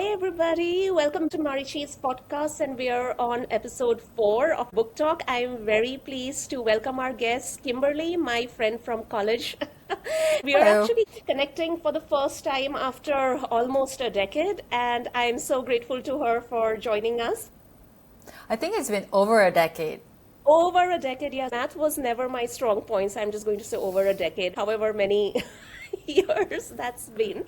Hi, everybody. Welcome to Marici's podcast, and we are on episode 4 of Book Talk. I'm very pleased to welcome our guest, Kimberly, my friend from college. We are Hello. actually connecting for the first time after almost a decade, and I'm so grateful to her for joining us. I think it's been over a decade. Over a decade, yeah. Math was never my strong point, so I'm just going to say over a decade, however many years that's been.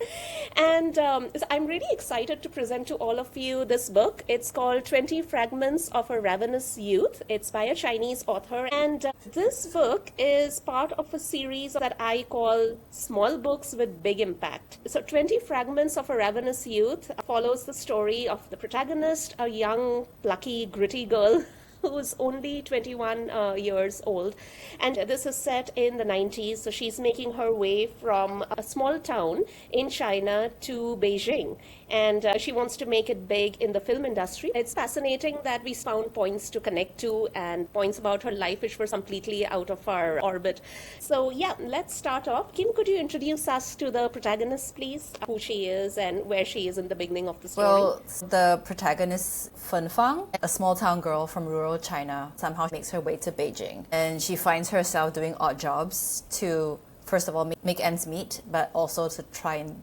And so I'm really excited to present to all of you this book. It's called 20 Fragments of a Ravenous Youth. It's by a Chinese author. And this book is part of a series that I call Small Books with Big Impact. So 20 Fragments of a Ravenous Youth follows the story of the protagonist, a young, plucky, gritty girl who's only 21 years old. And this is set in the 90s. So she's making her way from a small town in China to Beijing. And she wants to make it big in the film industry. It's fascinating that we found points to connect to and points about her life which were completely out of our orbit. So, yeah, let's start off. Kim, could you introduce us to the protagonist, please? Who she is and where she is in the beginning of the story? Well, the protagonist, Fen Fang, a small town girl from rural China, somehow makes her way to Beijing. And she finds herself doing odd jobs to, first of all, make ends meet, but also to try and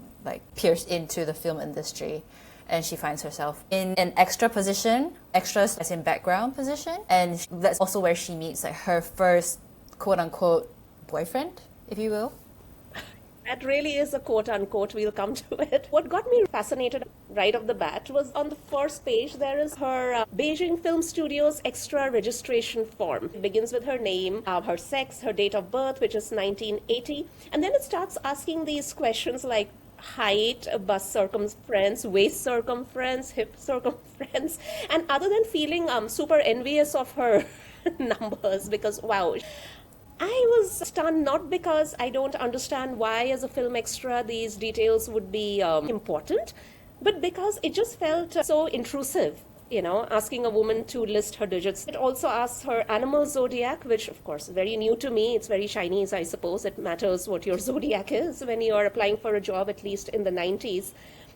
pierce into the film industry. And she finds herself in an extra position, extras as in background position. And that's also where she meets her first quote unquote boyfriend, if you will. That really is a quote unquote, we'll come to it. What got me fascinated right off the bat was on the first page, there is her Beijing Film Studios extra registration form. It begins with her name, her sex, her date of birth, which is 1980. And then it starts asking these questions like height, bust circumference, waist circumference, hip circumference. And other than feeling super envious of her numbers, because wow, I was stunned not because I don't understand why, as a film extra, these details would be important, but because it just felt so intrusive. Asking a woman to list her digits. It also asks her animal zodiac, which, of course, is very new to me. It's very Chinese, I suppose. It matters what your zodiac is when you are applying for a job, at least in the 90s.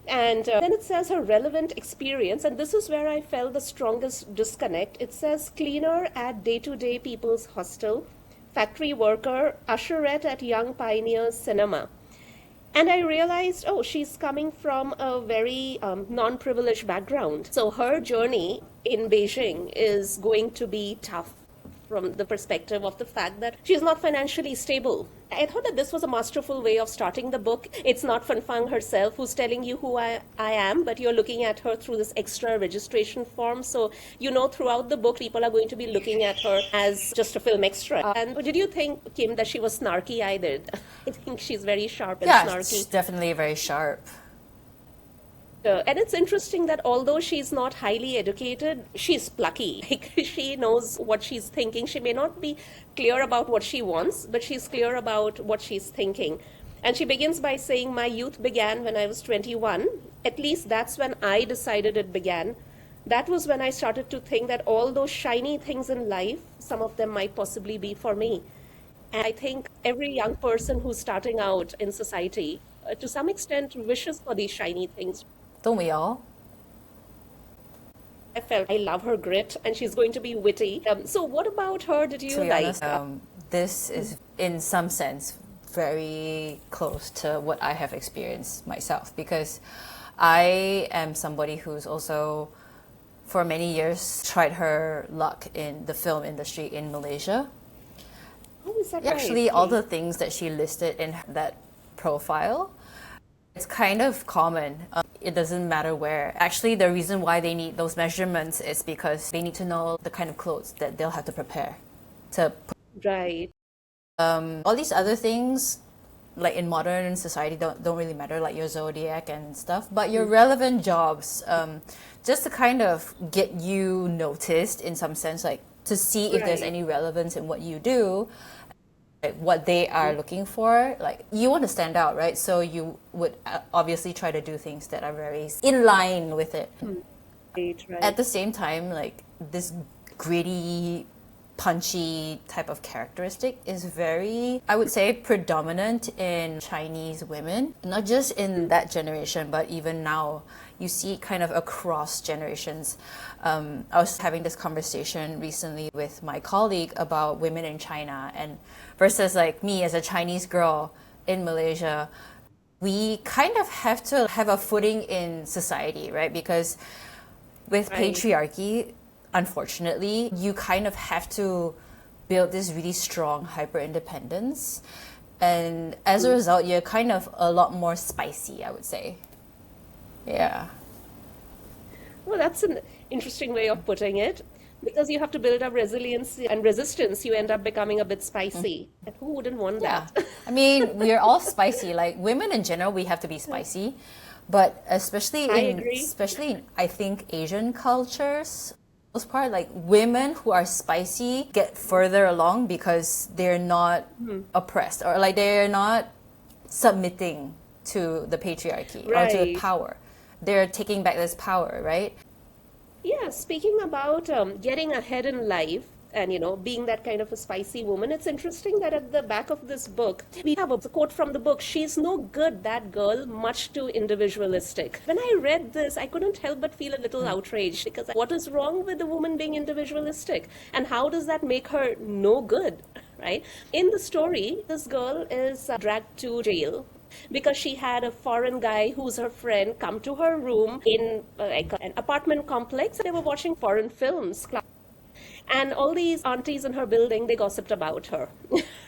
And then it says her relevant experience, and this is where I felt the strongest disconnect. It says cleaner at day-to-day people's hostel, factory worker, usherette at Young Pioneers Cinema. And I realized, oh, she's coming from a very non-privileged background. So her journey in Beijing is going to be tough from the perspective of the fact that she's not financially stable. I thought that this was a masterful way of starting the book. It's not Fan Fang herself who's telling you who I am, but you're looking at her through this extra registration form. So, throughout the book, people are going to be looking at her as just a film extra. And did you think, Kim, that she was snarky? I did. I think she's very sharp and Yeah, snarky. she's definitely very sharp. And it's interesting that although she's not highly educated, she's plucky. Like, she knows what she's thinking. She may not be clear about what she wants, but she's clear about what she's thinking. And she begins by saying, my youth began when I was 21. At least that's when I decided it began. That was when I started to think that all those shiny things in life, some of them might possibly be for me. And I think every young person who's starting out in society, to some extent, wishes for these shiny things. Don't we all? I love her grit, and she's going to be witty. So, what about her did you To be like? honest, this is in some sense very close to what I have experienced myself, because I am somebody who's also for many years tried her luck in the film industry in Malaysia. Oh, is that right? Actually, all the things that she listed in that profile, it's kind of common. It doesn't matter where. Actually, the reason why they need those measurements is because they need to know the kind of clothes that they'll have to prepare to put. Right. All these other things, like in modern society, don't really matter, like your zodiac and stuff. But your relevant jobs, just to kind of get you noticed in some sense, like to see if there's Right. any relevance in what you do, like what they are looking for. Like, you want to stand out, right? So you would obviously try to do things that are very in line with it. Right, right. At the same time, like this gritty punchy type of characteristic is very, I would say, predominant in Chinese women. Not just in that generation, but even now. You see it kind of across generations. I was having this conversation recently with my colleague about women in China and versus like me as a Chinese girl in Malaysia. We kind of have to have a footing in society, right? Because with patriarchy, unfortunately, you kind of have to build this really strong hyper independence. And as a result, you're kind of a lot more spicy, I would say. Yeah. Well, that's an interesting way of putting it. Because you have to build up resilience and resistance, you end up becoming a bit spicy. And who wouldn't want Yeah. that? I mean, we're all spicy. Like women in general, we have to be spicy. But I agree. especially in, I think, Asian cultures, most part, like women who are spicy get further along because they're not oppressed or like they're not submitting to the patriarchy or to the Right. power. They're taking back this power, right? Yeah, speaking about getting ahead in life and, being that kind of a spicy woman, it's interesting that at the back of this book, we have a quote from the book, "She's no good, that girl, much too individualistic." When I read this, I couldn't help but feel a little outraged because what is wrong with the woman being individualistic? And how does that make her no good, right? In the story, this girl is dragged to jail because she had a foreign guy who's her friend come to her room in like an apartment complex. They were watching foreign films. And all these aunties in her building, they gossiped about her,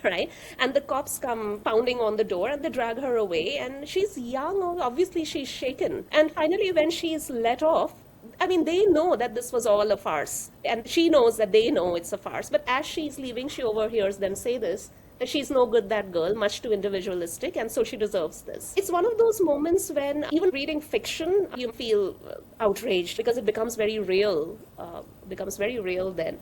right? And the cops come pounding on the door and they drag her away. And she's young, obviously she's shaken. And finally, when she's let off, I mean, they know that this was all a farce. And she knows that they know it's a farce. But as she's leaving, she overhears them say this, that she's no good, that girl, much too individualistic, and so she deserves this. It's one of those moments when even reading fiction, you feel outraged because it becomes very real, then.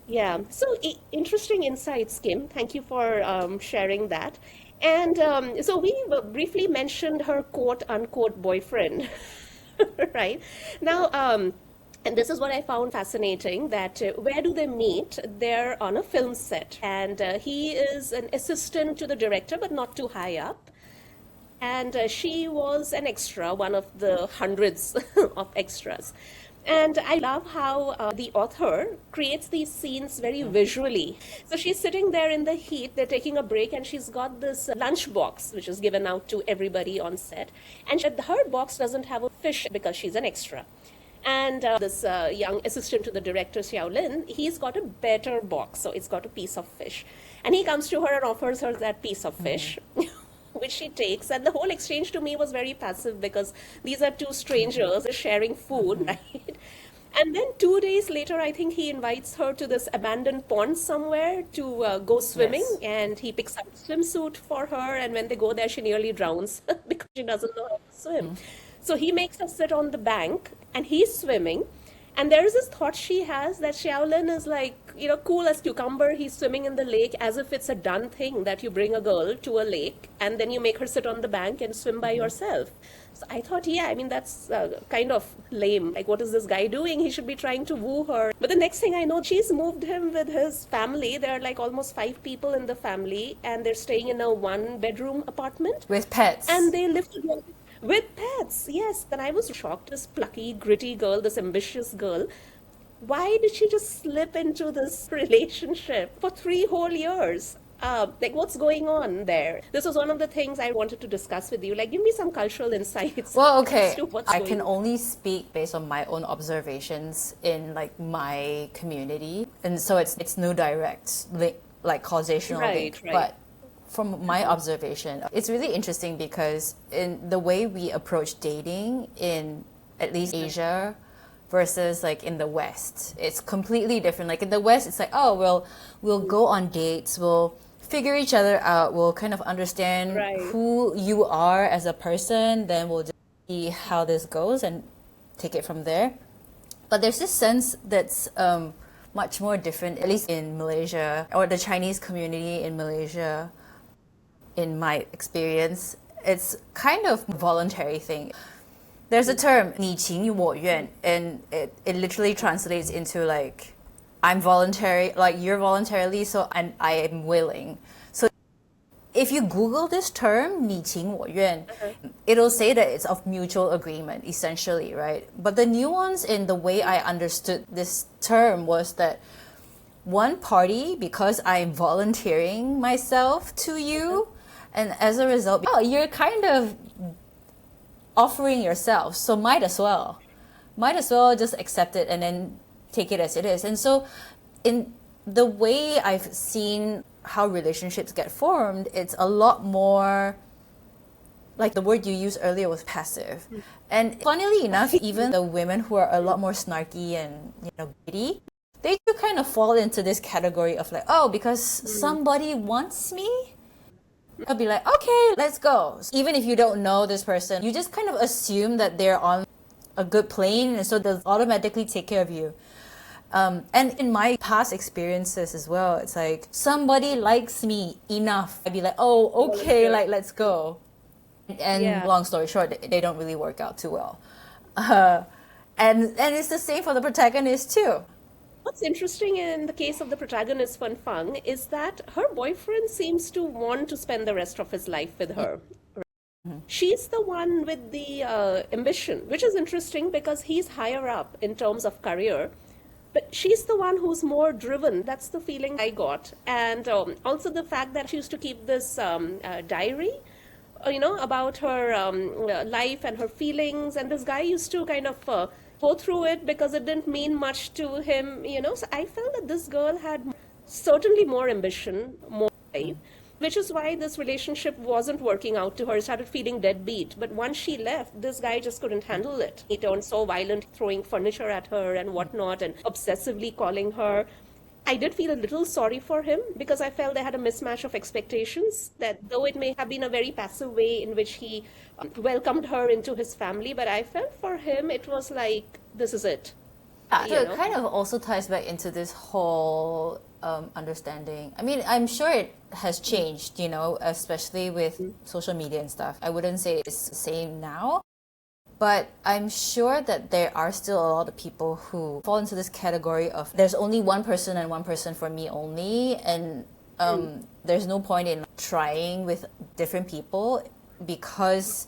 Yeah, so interesting insights, Kim. Thank you for sharing that. And so we briefly mentioned her quote unquote boyfriend, right? Now, and this is what I found fascinating, that where do they meet? They're on a film set, and he is an assistant to the director, but not too high up. And she was an extra, one of the hundreds of extras. And I love how the author creates these scenes very visually. So she's sitting there in the heat, they're taking a break, and she's got this lunch box, which is given out to everybody on set. And her box doesn't have a fish because she's an extra. And this young assistant to the director, Xiao Lin, he's got a better box, so it's got a piece of fish. And he comes to her and offers her that piece of fish, which she takes. And the whole exchange to me was very passive because these are two strangers sharing food, right? And then 2 days later, I think he invites her to this abandoned pond somewhere to go swimming. Yes. And he picks up a swimsuit for her. And when they go there, she nearly drowns because she doesn't know how to swim. So he makes her sit on the bank and he's swimming. And there is this thought she has that Xiaolin is like, cool as cucumber. He's swimming in the lake as if it's a done thing that you bring a girl to a lake and then you make her sit on the bank and swim by yourself. So I thought, yeah, I mean, that's kind of lame. Like, what is this guy doing? He should be trying to woo her. But the next thing I know, she's moved him with his family. There are like almost 5 people in the family and they're staying in a 1-bedroom apartment. With pets. And they live together. With pets, yes. Then I was shocked. This plucky, gritty girl, this ambitious girl, why did she just slip into this relationship for 3 whole years? Like, what's going on there? This was one of the things I wanted to discuss with you. Like, give me some cultural insights Well, okay. as to what's I going can on. only speak based on my own observations in like my community, and so it's no direct link, like causational link. Right. But from my observation, it's really interesting because in the way we approach dating in at least Asia versus like in the West, it's completely different. Like in the West, it's like, oh, we'll go on dates, we'll figure each other out, we'll kind of understand Right. who you are as a person, then we'll just see how this goes and take it from there. But there's this sense that's much more different, at least in Malaysia or the Chinese community in Malaysia. In my experience, it's kind of a voluntary thing. There's a term, 你情我愿, and it literally translates into like, I'm voluntary, like you're voluntarily, so I am willing. So if you Google this term, 你情我愿, it'll say that it's of mutual agreement, essentially, right? But the nuance in the way I understood this term was that one party, because I'm volunteering myself to you, and as a result, oh, you're kind of offering yourself, so might as well just accept it and then take it as it is. And so in the way I've seen how relationships get formed, it's a lot more like the word you used earlier was passive. And funnily enough, even the women who are a lot more snarky and greedy, they do kind of fall into this category of like, oh, because somebody wants me, I'll be like, okay, let's go. Even if you don't know this person, you just kind of assume that they're on a good plane, and so they'll automatically take care of you. And in my past experiences as well, it's like somebody likes me enough. I'd be like, oh, okay, like let's go. And long story short, they don't really work out too well. And it's the same for the protagonist too. What's interesting in the case of the protagonist, Fan Fang, is that her boyfriend seems to want to spend the rest of his life with her. She's the one with the ambition, which is interesting because he's higher up in terms of career. But she's the one who's more driven. That's the feeling I got. And also the fact that she used to keep this diary, about her life and her feelings. And this guy used to kind of go through it because it didn't mean much to him, So I felt that this girl had certainly more ambition, more life, which is why this relationship wasn't working out to her. She started feeling deadbeat. But once she left, this guy just couldn't handle it. He turned so violent, throwing furniture at her and whatnot, and obsessively calling her. I did feel a little sorry for him because I felt they had a mismatch of expectations, that though it may have been a very passive way in which he welcomed her into his family, but I felt for him it was like, this is it. So it kind of also ties back into this whole understanding. I mean, I'm sure it has changed, especially with social media and stuff. I wouldn't say it's the same now, but I'm sure that there are still a lot of people who fall into this category of there's only one person and one person for me only, and there's no point in trying with different people because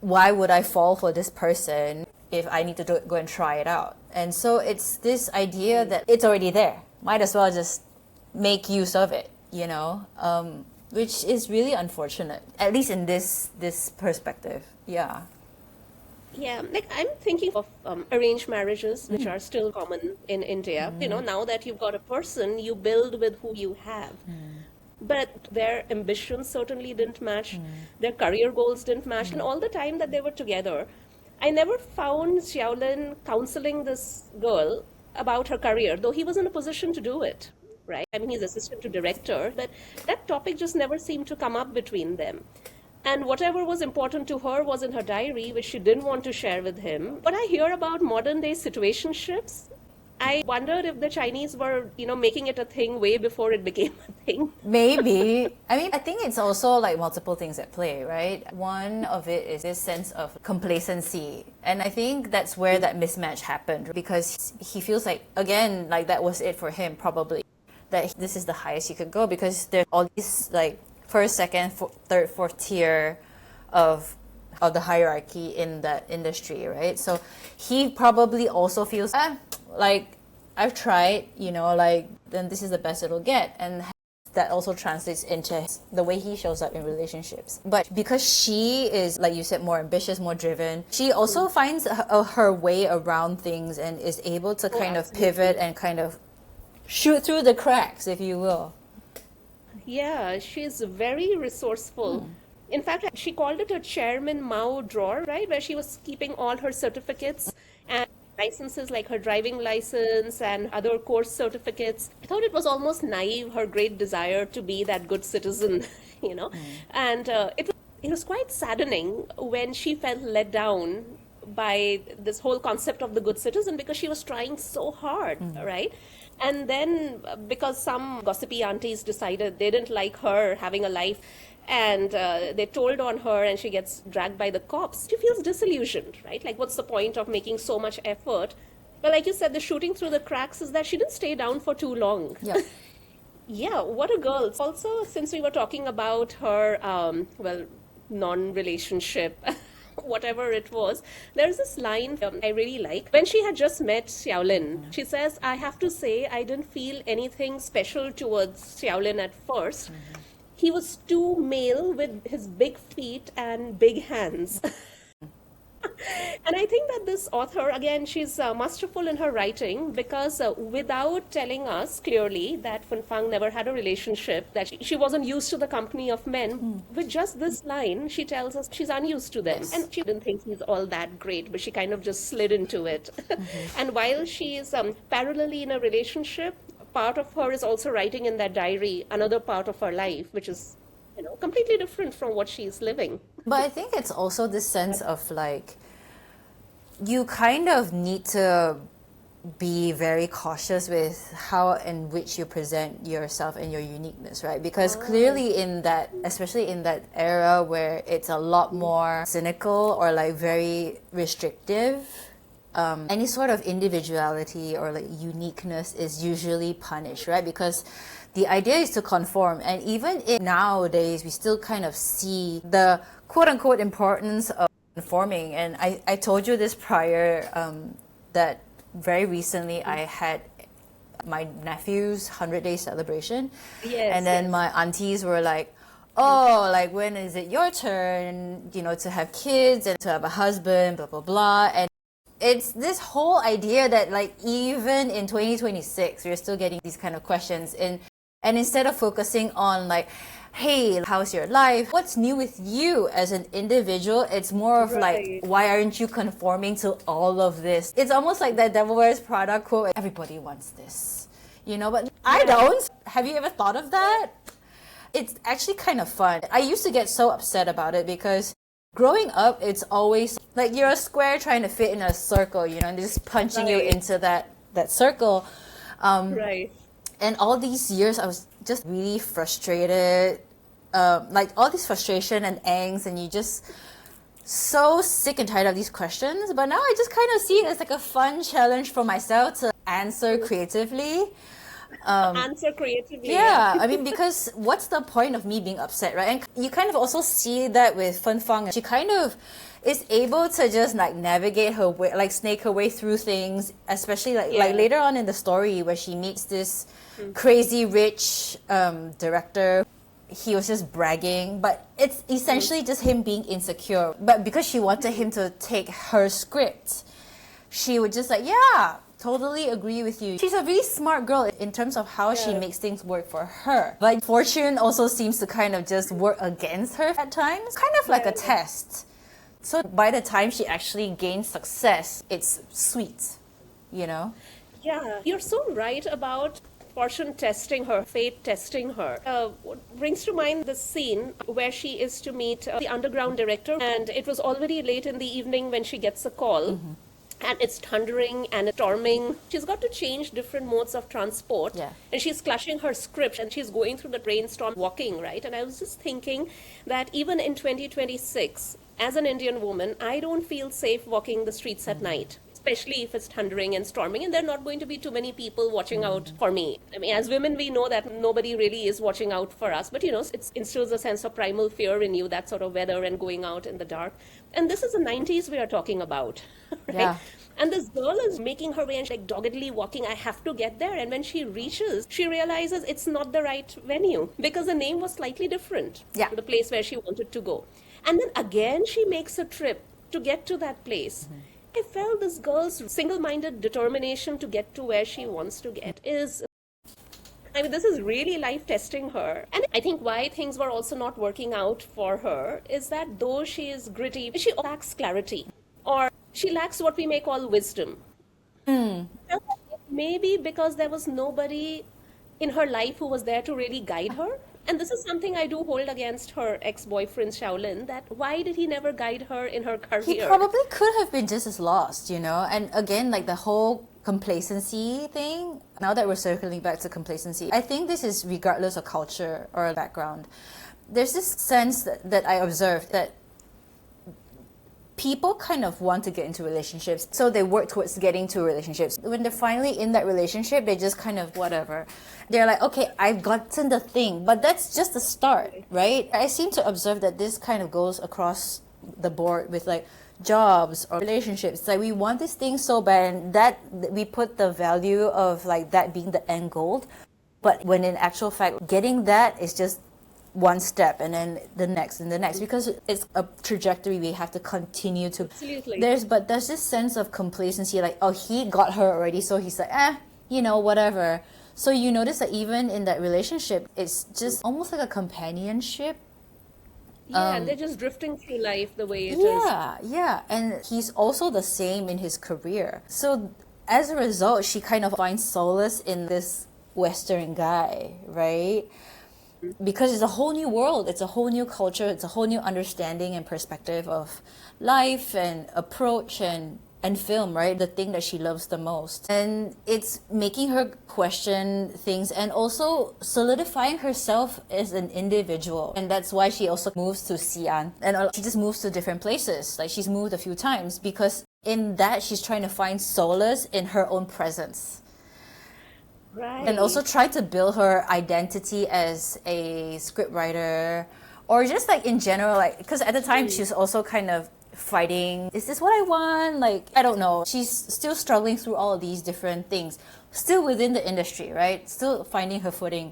why would I fall for this person if I need to go and try it out? And so it's this idea that it's already there. Might as well just make use of it, which is really unfortunate, at least in this perspective. Yeah. Yeah, like I'm thinking of arranged marriages, which are still common in India. Now that you've got a person, you build with who you have. But their ambitions certainly didn't match, their career goals didn't match, and all the time that they were together, I never found Xiaolin counseling this girl about her career, though he was in a position to do it, right? I mean, he's assistant to director, but that topic just never seemed to come up between them. And whatever was important to her was in her diary, which she didn't want to share with him. When I hear about modern day situationships, I wondered if the Chinese were, making it a thing way before it became a thing. Maybe. I mean, I think it's also like multiple things at play, right? One of it is this sense of complacency. And I think that's where that mismatch happened because he feels like, again, like that was it for him, probably. That this is the highest he could go because there's all these like first, second, third, fourth tier of the hierarchy in that industry, right? So he probably also feels, like I've tried, then this is the best it'll get. And that also translates into the way he shows up in relationships. But because she is, like you said, more ambitious, more driven, she also finds her way around things and is able to kind of pivot and kind of shoot through the cracks, if you will. Yeah, she's very resourceful. In fact, she called it a Chairman Mao drawer, right? Where she was keeping all her certificates and licenses like her driving license and other course certificates. I thought it was almost naive, her great desire to be that good citizen, And it was quite saddening when she felt let down by this whole concept of the good citizen because she was trying so hard, right? And then because some gossipy aunties decided they didn't like her having a life and they told on her and she gets dragged by the cops, she feels disillusioned, right? Like, what's the point of making so much effort But like you said, the shooting through the cracks is that she didn't stay down for too long. Yeah. Yeah, what a girl. Also, since we were talking about her, non-relationship, whatever it was, there's this line I really like. When she had just met Xiaolin, she says, I have to say, I didn't feel anything special towards Xiaolin at first. He was too male with his big feet and big hands. And I think that this author, again, she's masterful in her writing because without telling us clearly that Fen Fang never had a relationship, that she wasn't used to the company of men, with just this line, she tells us she's unused to them. Yes. And she didn't think he's all that great, but she kind of just slid into it. And while she is parallelly in a relationship, part of her is also writing in that diary another part of her life, which is, completely different from what she's living. But I think it's also this sense of like, you kind of need to be very cautious with how and which you present yourself and your uniqueness, right? Because clearly in that, especially in that era where it's a lot more cynical or like very restrictive, any sort of individuality or like uniqueness is usually punished, right? Because the idea is to conform, and even nowadays we still kind of see the quote-unquote importance of conforming. And I told you this prior, that very recently I had my nephew's 100-day celebration. Yes, and then my aunties were like, oh, like when is it your turn, to have kids and to have a husband, blah, blah, blah. And it's this whole idea that like even in 2026, we're still getting these kind of questions. And instead of focusing on like, hey, how's your life? What's new with you as an individual? It's more of like, why aren't you conforming to all of this? It's almost like that Devil Wears Prada quote, everybody wants this, but I don't. Have you ever thought of that? It's actually kind of fun. I used to get so upset about it because growing up, it's always like you're a square trying to fit in a circle, and they're just punching you into that circle. Right. And all these years, I was just really frustrated, like all this frustration and angst, and you just so sick and tired of these questions. But now I just kind of see it as like a fun challenge for myself to answer creatively. Answer creatively. Yeah, I mean, because what's the point of me being upset, right? And you kind of also see that with Fen Fang. She kind of is able to just like navigate her way, like snake her way through things, especially like later on in the story where she meets this crazy rich director. He was just bragging, but it's essentially just him being insecure. But because she wanted him to take her script, she would just like, yeah, totally agree with you. She's a really smart girl in terms of how she makes things work for her. But fortune also seems to kind of just work against her at times, kind of like a test. So by the time she actually gains success, it's sweet, Yeah, you're so right about fortune testing her, fate testing her. What brings to mind the scene where she is to meet the underground director, and it was already late in the evening when she gets a call. And it's thundering and storming. She's got to change different modes of transport. Yeah. And she's clutching her script and she's going through the rainstorm walking, right? And I was just thinking that even in 2026, as an Indian woman, I don't feel safe walking the streets at night, especially if it's thundering and storming, and there are not going to be too many people watching out for me. I mean, as women, we know that nobody really is watching out for us, but it instills a sense of primal fear in you, that sort of weather and going out in the dark. And this is the 90s we are talking about, right? Yeah. And this girl is making her way and like doggedly walking, I have to get there. And when she reaches, she realizes it's not the right venue because the name was slightly different. Yeah. The place where she wanted to go. And then again, she makes a trip to get to that place. I felt this girl's single-minded determination to get to where she wants to get is... I mean, this is really life-testing her. And I think why things were also not working out for her is that though she is gritty, she lacks clarity. Or she lacks what we may call wisdom. Maybe because there was nobody in her life who was there to really guide her. And this is something I do hold against her ex-boyfriend Shaolin, that why did he never guide her in her career? He probably could have been just as lost, And again, like the whole complacency thing, now that we're circling back to complacency, I think this is regardless of culture or background. There's this sense that I observed that people kind of want to get into relationships, so they work towards getting to relationships. When they're finally in that relationship, they just kind of whatever. They're like, okay, I've gotten the thing, but that's just the start, right? I seem to observe that this kind of goes across the board with like jobs or relationships. Like we want this thing so bad, and that we put the value of like that being the end goal. But when in actual fact, getting that is just one step and then the next and the next, because it's a trajectory we have to continue to. Absolutely. There's this sense of complacency, like, oh, he got her already, so he's like, whatever. So you notice that even in that relationship, it's just almost like a companionship. Yeah, and they're just drifting through life the way it is. Yeah. And he's also the same in his career. So as a result, she kind of finds solace in this Western guy, right? Because it's a whole new world, it's a whole new culture, it's a whole new understanding and perspective of life and approach and film, right? The thing that she loves the most. And it's making her question things and also solidifying herself as an individual. And that's why she also moves to Xi'an. And she just moves to different places. Like she's moved a few times because in that she's trying to find solace in her own presence. Right. And also try to build her identity as a scriptwriter, or just like in general, like, because at the time she was also kind of fighting, is this what I want? Like, I don't know. She's still struggling through all of these different things, still within the industry, right? Still finding her footing.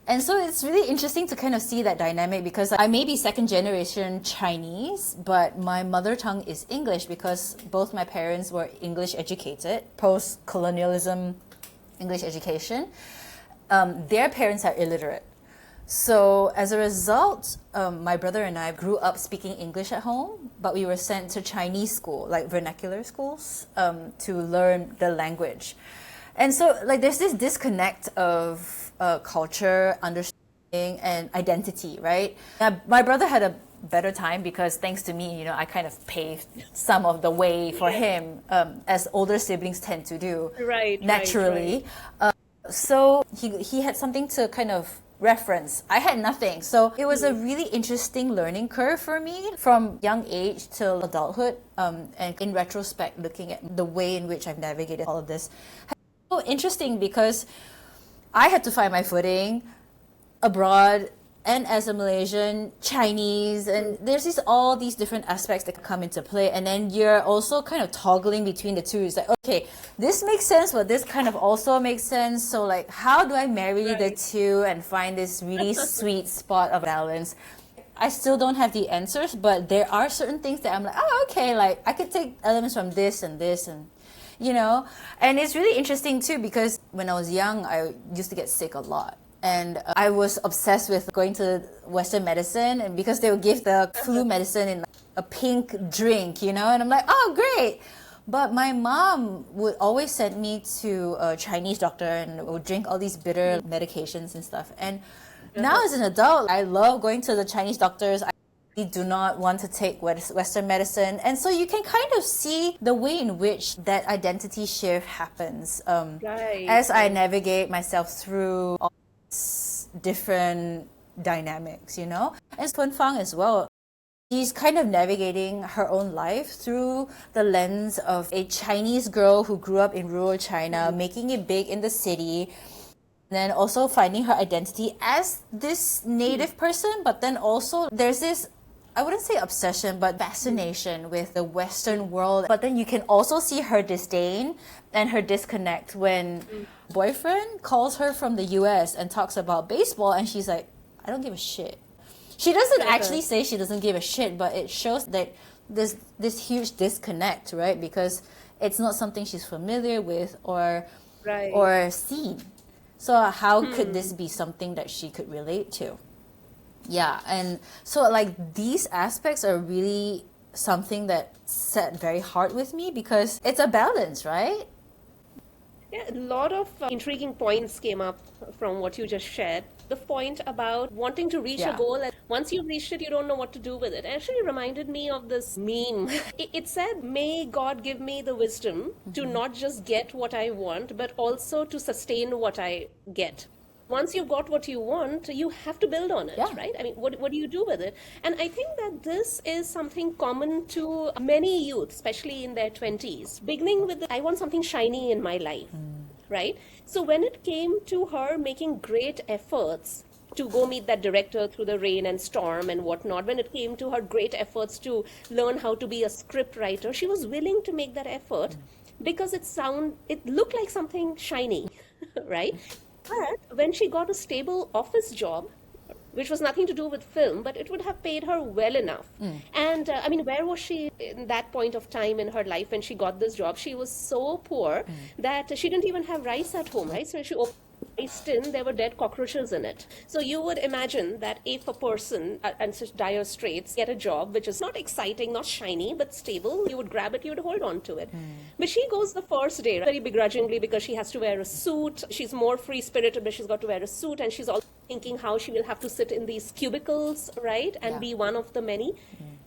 And so it's really interesting to kind of see that dynamic, because I may be second generation Chinese, but my mother tongue is English because both my parents were English educated, post-colonialism English education. Their parents are illiterate. So as a result, my brother and I grew up speaking English at home, but we were sent to Chinese school, like vernacular schools, to learn the language. And so like there's this disconnect of culture, understanding, and identity, right? Now, my brother had a better time because thanks to me, I kind of paved some of the way for him, as older siblings tend to do, naturally. Right. So he had something to kind of reference. I had nothing. So it was a really interesting learning curve for me from young age till adulthood. And in retrospect, looking at the way in which I've navigated all of this, so interesting because I had to find my footing abroad and as a Malaysian, Chinese, and there's all these different aspects that come into play. And then you're also kind of toggling between the two. It's like, okay, this makes sense, but this kind of also makes sense. So like, how do I marry the two and find this really sweet spot of balance? I still don't have the answers, but there are certain things that I'm like, oh, okay, like I could take elements from this and this and, and it's really interesting too, because when I was young, I used to get sick a lot. And I was obsessed with going to Western medicine, and because they would give the flu medicine in a pink drink, and I'm like, oh, great. But my mom would always send me to a Chinese doctor and would drink all these bitter medications and stuff. And now as an adult, I love going to the Chinese doctors. I do not want to take Western medicine. And so you can kind of see the way in which that identity shift happens as I navigate myself through all different dynamics, And Fun Fang as well. She's kind of navigating her own life through the lens of a Chinese girl who grew up in rural China, making it big in the city, and then also finding her identity as this native person, but then also there's this, I wouldn't say obsession, but fascination with the Western world. But then you can also see her disdain and her disconnect when boyfriend calls her from the US and talks about baseball, and she's like, I don't give a shit. She doesn't actually say she doesn't give a shit, but it shows that there's this huge disconnect, right? Because it's not something she's familiar with or seen. So how could this be something that she could relate to? Yeah, and so like these aspects are really something that set very hard with me because it's a balance, right? Yeah, a lot of intriguing points came up from what you just shared. The point about wanting to reach a goal, and once you've reached it, you don't know what to do with it. It actually reminded me of this meme. It said, may God give me the wisdom to not just get what I want, but also to sustain what I get. once you've got what you want, you have to build on it, Yeah. right? I mean, what do you do with it? And I think that this is something common to many youth, especially in their 20s, beginning with I want something shiny in my life, right? So when it came to her making great efforts to go meet that director through the rain and storm and whatnot, when it came to her great efforts to learn how to be a script writer, she was willing to make that effort because it looked like something shiny, right? But when she got a stable office job, which was nothing to do with film, but it would have paid her well enough. And I mean, where was she in that point of time in her life when she got this job? She was so poor that she didn't even have rice at home, right? So when she opened the rice tin, there were dead cockroaches in it. So you would imagine that if a person in such dire straits get a job which is not exciting, not shiny, but stable, you would grab it, you would hold on to it. But she goes the first day very begrudgingly because she has to wear a suit. She's more free spirited, but she's got to wear a suit, and she's also thinking how she will have to sit in these cubicles, right, and Yeah. be one of the many.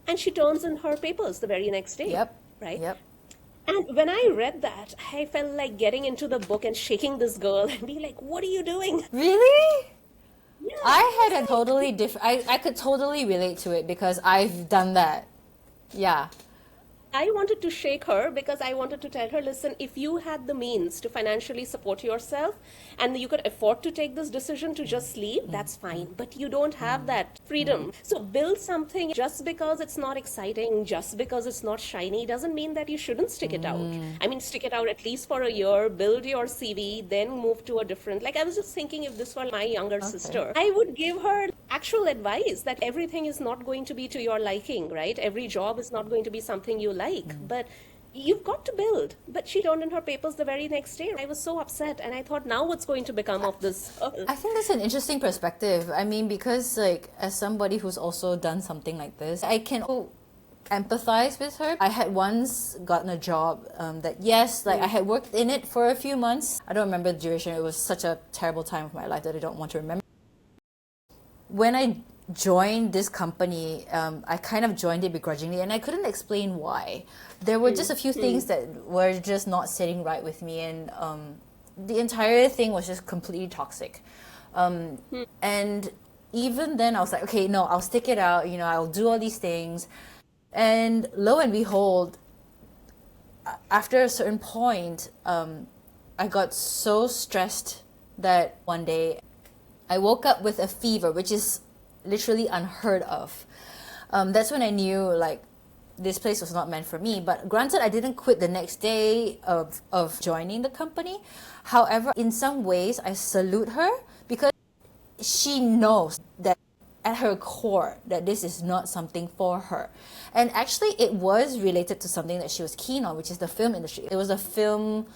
And she turns in her papers the very next day, Yep. right? Yep. And when I read that, I felt like getting into the book and shaking this girl and be like, what are you doing? Really? Yeah. I had a totally different. I could totally relate to it because I've done that. Yeah. I wanted to shake her because I wanted to tell her, listen, if you had the means to financially support yourself and you could afford to take this decision to just leave, that's fine. But you don't have that freedom. So build something just because it's not exciting, just because it's not shiny, doesn't mean that you shouldn't stick it out. I mean, stick it out at least for a year, build your CV, then move to a different. Like, I was just thinking if this were my younger sister, I would give her actual advice that everything is not going to be to your liking, right? Every job is not going to be something you like, but you've got to build. But she turned in her papers the very next day. I was so upset, and I thought, now what's going to become of this? I think that's an interesting perspective. I mean, because like as somebody who's also done something like this, I can empathize with her. I had once gotten a job that yes, like I had worked in it for a few months. I don't remember the duration. It was such a terrible time of my life that I don't want to remember. When I joined this company, I kind of joined it begrudgingly, and I couldn't explain why. There were just a few things that were just not sitting right with me, and the entire thing was just completely toxic. And even then, I was like, okay, no, I'll stick it out. You know, I'll do all these things. And lo and behold, after a certain point, I got so stressed that one day I woke up with a fever, which is literally unheard of. That's when I knew like this place was not meant for me. But granted, I didn't quit the next day of joining the company. However, in some ways, I salute her because she knows that at her core that this is not something for her. And actually, it was related to something that she was keen on, which is the film industry. It was a film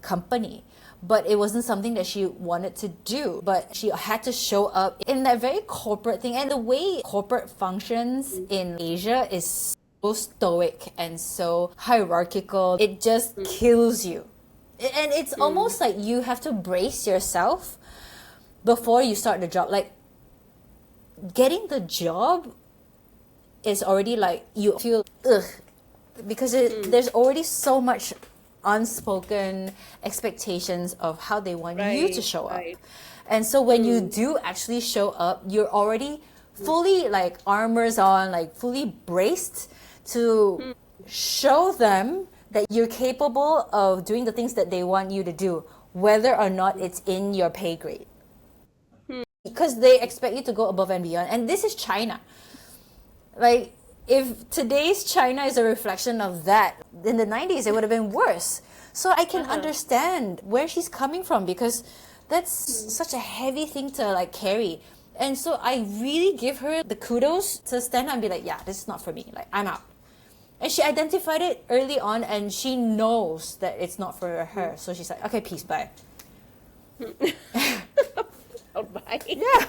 company, but it wasn't something that she wanted to do. But she had to show up in that very corporate thing. And the way corporate functions in Asia is so stoic and so hierarchical, it just kills you. And it's almost like you have to brace yourself before you start the job. Like, getting the job is already like you feel ugh, because there's already so much unspoken expectations of how they want you to show up. And so when you do actually show up, you're already fully like armors on, like fully braced to show them that you're capable of doing the things that they want you to do, whether or not it's in your pay grade. Because they expect you to go above and beyond. And this is China. Like, if today's China is a reflection of that, in the 90s, it would have been worse. So I can understand where she's coming from, because that's such a heavy thing to like carry. And so I really give her the kudos to stand up and be like, yeah, this is not for me. Like, I'm out. And she identified it early on, and she knows that it's not for her. So she's like, okay, peace, bye. Bye. Yeah.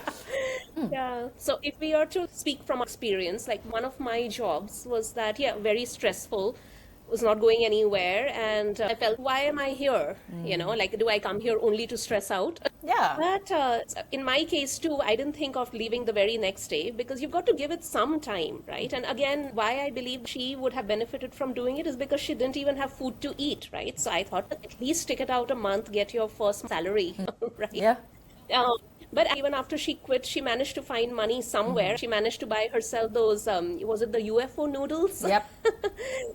Yeah. So if we are to speak from experience, like one of my jobs was that, yeah, very stressful, was not going anywhere. And I felt, why am I here? You know, like, do I come here only to stress out? Yeah. But in my case too, I didn't think of leaving the very next day, because you've got to give it some time, right? And again, why I believe she would have benefited from doing it is because she didn't even have food to eat, right? So I thought, at least stick it out a month, get your first salary, right? Yeah. Um, but even after she quit, she managed to find money somewhere. She managed to buy herself those, was it the UFO noodles? Yep.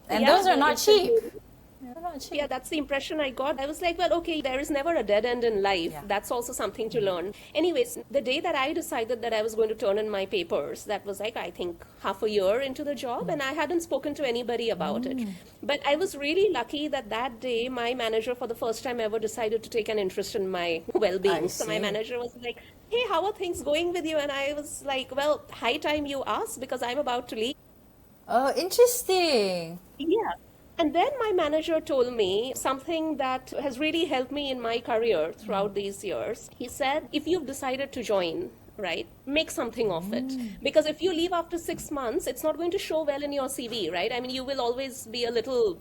And Yeah, those are the not instant cheap. noodles. They're not Yeah, cheap. that's the impression I got. I was like, well, okay, there is never a dead end in life. Yeah. That's also something to learn. Anyways, the day that I decided that I was going to turn in my papers, that was like, I think, half a year into the job, and I hadn't spoken to anybody about it. But I was really lucky that that day, my manager, for the first time ever, decided to take an interest in my well I being. So my see. manager was like, hey, how are things going with you? And I was like, well, high time you asked because I'm about to leave. Oh, interesting. Yeah. And then my manager told me something that has really helped me in my career throughout these years. He said, if you've decided to join, right, make something of it. Because if you leave after 6 months, it's not going to show well in your CV, right? I mean, you will always be a little,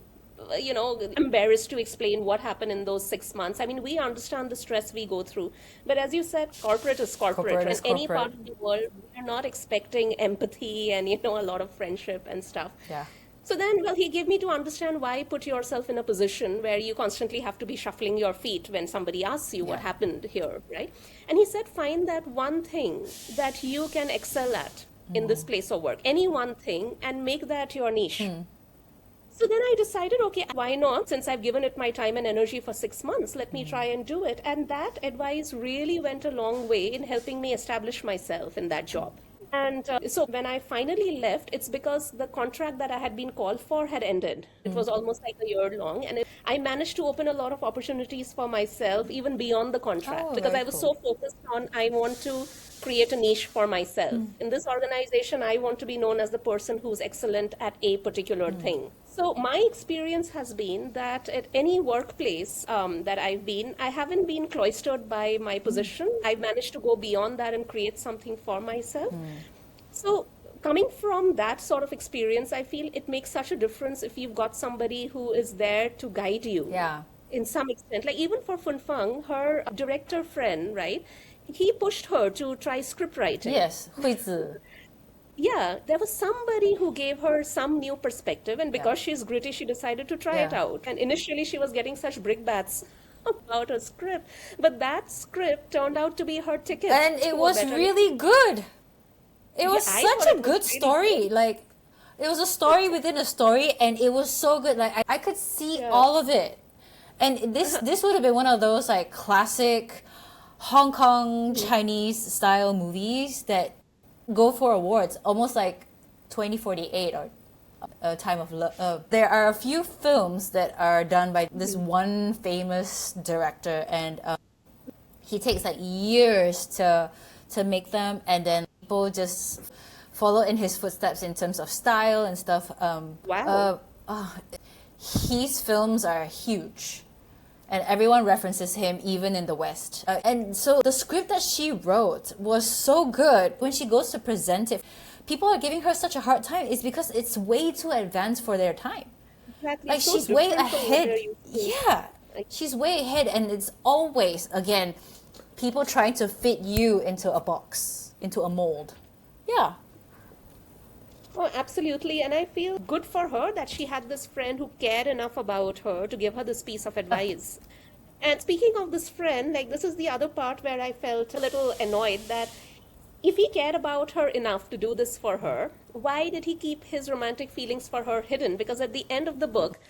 embarrassed to explain what happened in those 6 months. I mean, we understand the stress we go through. But as you said, corporate is corporate. Corporate And is any corporate. part of the world, we're not expecting empathy and, a lot of friendship and stuff. Yeah. So then, well, he gave me to understand why put yourself in a position where you constantly have to be shuffling your feet when somebody asks you what Yeah. happened here, right? And he said, find that one thing that you can excel at in this place of work, any one thing, and make that your niche. So then I decided, okay, why not? Since I've given it my time and energy for 6 months, let me try and do it. And that advice really went a long way in helping me establish myself in that job. And so when I finally left, it's because the contract that I had been called for had ended. It was almost like a year long. And I managed to open a lot of opportunities for myself, even beyond the contract, Oh, because very I was cool. so focused on I want to create a niche for myself. In this organization, I want to be known as the person who's excellent at a particular thing. So my experience has been that at any workplace that I've been, I haven't been cloistered by my position. I've managed to go beyond that and create something for myself. So coming from that sort of experience, I feel it makes such a difference if you've got somebody who is there to guide you Yeah. in some extent. Like even for Fun Fang, her director friend, right? He pushed her to try script writing. Yes. 惠子. Yeah, there was somebody who gave her some new perspective, and Yeah. because she's gritty, she decided to try it Yeah. out. And initially, she was getting such brickbats about her script, but that script turned out to be her ticket And to it a was better. really good. It Yeah, was I such thought a it was good really story. good. Like, it was a story within a story, and it was so good. Like, I could see Yeah. all of it. And this would have been one of those like classic Hong Kong Chinese style movies that go for awards, almost like 2048 or Time of Love. There are a few films that are done by this one famous director, and he takes like years to make them, and then people just follow in his footsteps in terms of style and stuff. Wow. His films are huge, and everyone references him even in the West. And so the script that she wrote was so good. When she goes to present it, people are giving her such a hard time. It's because it's way too advanced for their time. Exactly. Like So she's way different from what ahead. they're used to. Yeah, she's way ahead, and it's always again people trying to fit you into a box, into a mold. Yeah. Oh, absolutely. And I feel good for her that she had this friend who cared enough about her to give her this piece of advice. And speaking of this friend, like this is the other part where I felt a little annoyed that if he cared about her enough to do this for her, why did he keep his romantic feelings for her hidden? Because at the end of the book,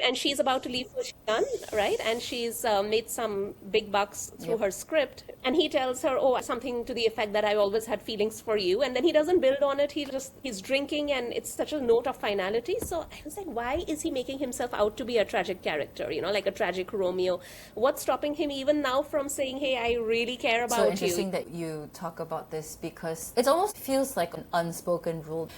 and she's about to leave for Xi'an, right? And she's made some big bucks through her script. And he tells her, oh, something to the effect that I always had feelings for you. And then he doesn't build on it. He's drinking, and it's such a note of finality. So I was like, why is he making himself out to be a tragic character, like a tragic Romeo? What's stopping him even now from saying, hey, I really care about So you? interesting that you talk about this because it almost feels like an unspoken rule.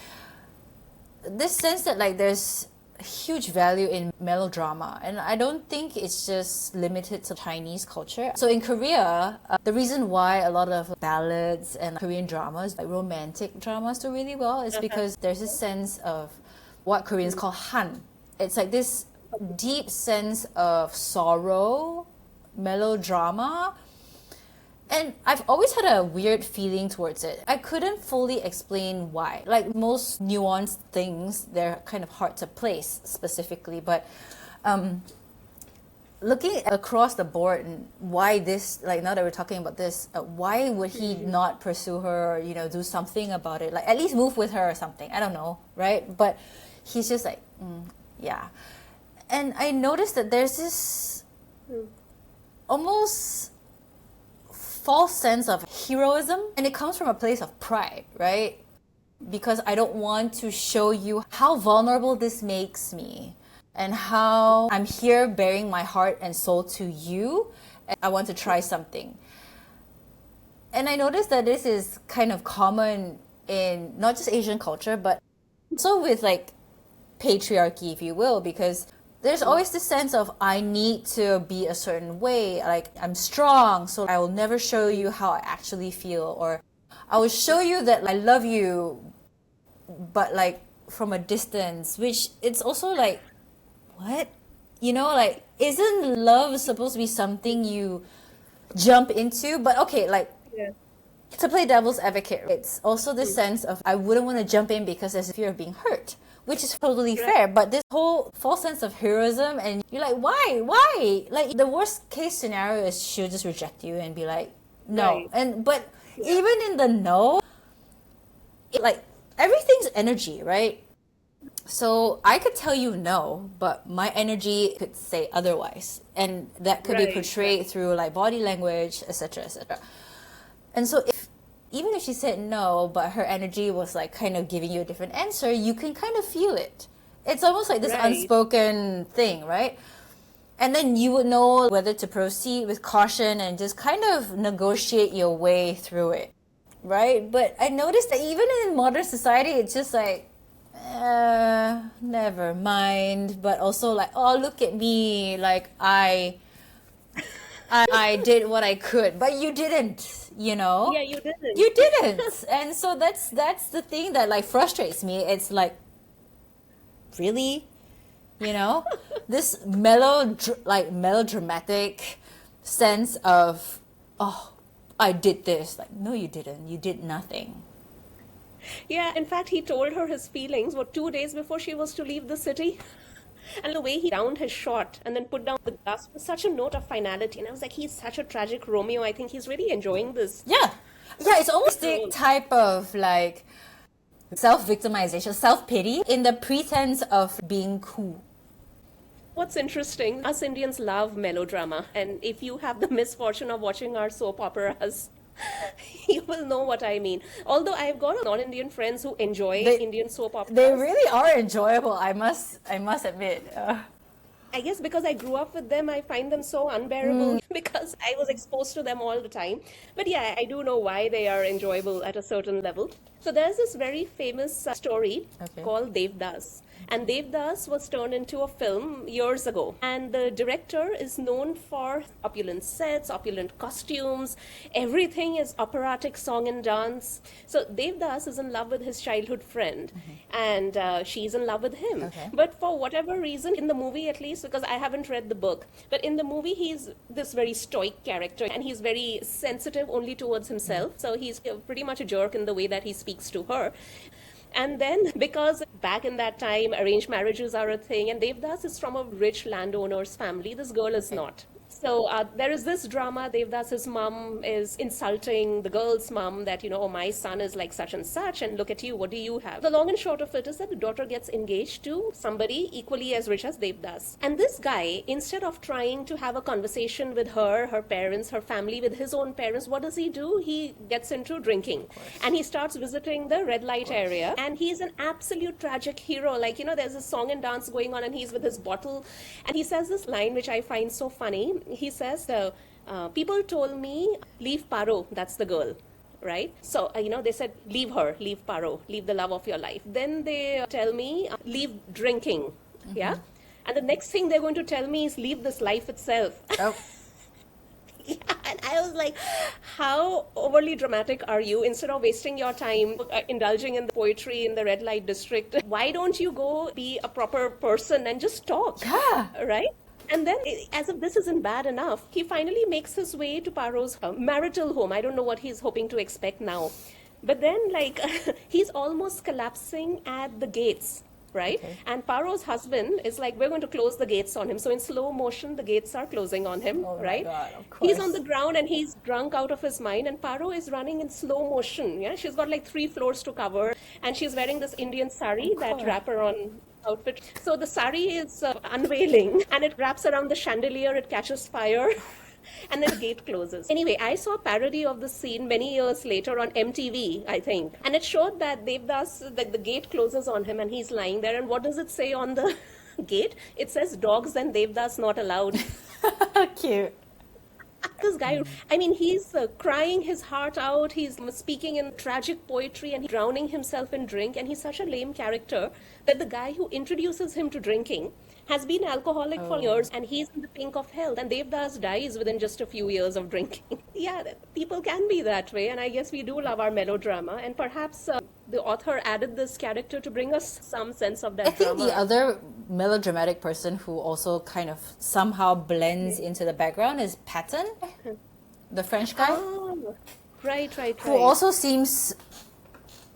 This sense that like there's huge value in melodrama, and I don't think it's just limited to Chinese culture. So in Korea, the reason why a lot of ballads and Korean dramas, like romantic dramas, do really well is because there's this sense of what Koreans call han. It's like this deep sense of sorrow, melodrama. And I've always had a weird feeling towards it. I couldn't fully explain why. Like most nuanced things, they're kind of hard to place specifically. But looking across the board and why this, like now that we're talking about this, why would he not pursue her or, do something about it? Like at least move with her or something. I don't know, right? But he's just like, yeah. And I noticed that there's this almost false sense of heroism, and it comes from a place of pride, right? Because I don't want to show you how vulnerable this makes me and how I'm here bearing my heart and soul to you, and I want to try something. And I noticed that this is kind of common in not just Asian culture, but also with like patriarchy, if you will, because there's always this sense of I need to be a certain way, like I'm strong, so I will never show you how I actually feel, or I will show you that I love you, but like from a distance, which it's also like, what? Like, isn't love supposed to be something you jump into? But okay, like, to play devil's advocate, it's also the sense of I wouldn't want to jump in because there's a fear of being hurt, which is totally fair. But this whole false sense of heroism, and you're like, why? Like, the worst case scenario is she'll just reject you and be like, no. But even in the no, like, everything's energy, right? So I could tell you no, but my energy could say otherwise, and that could be portrayed through like body language, etc., etc. And so even if she said no, but her energy was like kind of giving you a different answer, you can kind of feel it. It's almost like this unspoken thing, right? And then you would know whether to proceed with caution and just kind of negotiate your way through it, right? But I noticed that even in modern society, it's just like, never mind. But also like, oh, look at me, like I did what I could, but you didn't, Yeah, you didn't. You didn't. And so that's the thing that like frustrates me. It's like, really? This melodramatic sense of, oh, I did this. Like, no, you didn't. You did nothing. Yeah, in fact, he told her his feelings, 2 days before she was to leave the city? And the way he downed his shot and then put down the glass was such a note of finality. And I was like, he's such a tragic Romeo. I think he's really enjoying this. Yeah. Yeah, it's almost the type of like self-victimization, self-pity in the pretense of being cool. What's interesting, us Indians love melodrama. And if you have the misfortune of watching our soap operas, you will know what I mean. Although I've got non-Indian friends who enjoy Indian soap operas. They really are enjoyable, I must admit. I guess because I grew up with them, I find them so unbearable because I was exposed to them all the time. But yeah, I do know why they are enjoyable at a certain level. So there's this very famous story called Devdas. And Devdas was turned into a film years ago. And the director is known for opulent sets, opulent costumes. Everything is operatic song and dance. So Devdas is in love with his childhood friend. And she's in love with him. But for whatever reason, in the movie at least, because I haven't read the book, but in the movie he's this very stoic character. And he's very sensitive only towards himself. So he's pretty much a jerk in the way that he speaks to her. And then, because back in that time, arranged marriages are a thing, and Devdas is from a rich landowner's family, this girl is not. So there is this drama. Devdas's mom is insulting the girl's mom that, oh, my son is like such and such, and look at you, what do you have? The long and short of it is that the daughter gets engaged to somebody equally as rich as Devdas. And this guy, instead of trying to have a conversation with her parents, her family, with his own parents, what does he do? He gets into drinking. And he starts visiting the red light area. And he's an absolute tragic hero. Like, there's a song and dance going on, and he's with his bottle. And he says this line, which I find so funny. He says, people told me, leave Paro, that's the girl, right? So, they said, leave her, leave Paro, leave the love of your life. Then they tell me, leave drinking, yeah? And the next thing they're going to tell me is leave this life itself. Oh. Yeah, and I was like, how overly dramatic are you? Instead of wasting your time indulging in the poetry in the red light district, why don't you go be a proper person and just talk? Yeah. Right? And then, as if this isn't bad enough, he finally makes his way to Paro's marital home. I don't know what he's hoping to expect now. But then, he's almost collapsing at the gates. right? Okay. And Paro's husband is like, we're going to close the gates on him. So in slow motion, the gates are closing on him, Oh my right? God, of He's on course. the ground and he's drunk out of his mind, and Paro is running in slow motion. Yeah, she's got like 3 floors to cover, and she's wearing this Indian sari, Of that course. wraparound outfit. So the sari is unveiling, and it wraps around the chandelier, it catches fire. And then the gate closes. Anyway, I saw a parody of the scene many years later on MTV, I think. And it showed that Devdas, that the gate closes on him and he's lying there. And what does it say on the gate? It says dogs and Devdas not allowed. Cute. This guy, I mean, he's crying his heart out. He's speaking in tragic poetry and drowning himself in drink. And he's such a lame character that the guy who introduces him to drinking has been alcoholic for years, and he's in the pink of health. And Devdas dies within just a few years of drinking. Yeah, people can be that way. And I guess we do love our melodrama. And perhaps the author added this character to bring us some sense of that I think drama. the other melodramatic person who also kind of somehow blends into the background is Patton, the French guy, Oh, right. who also seems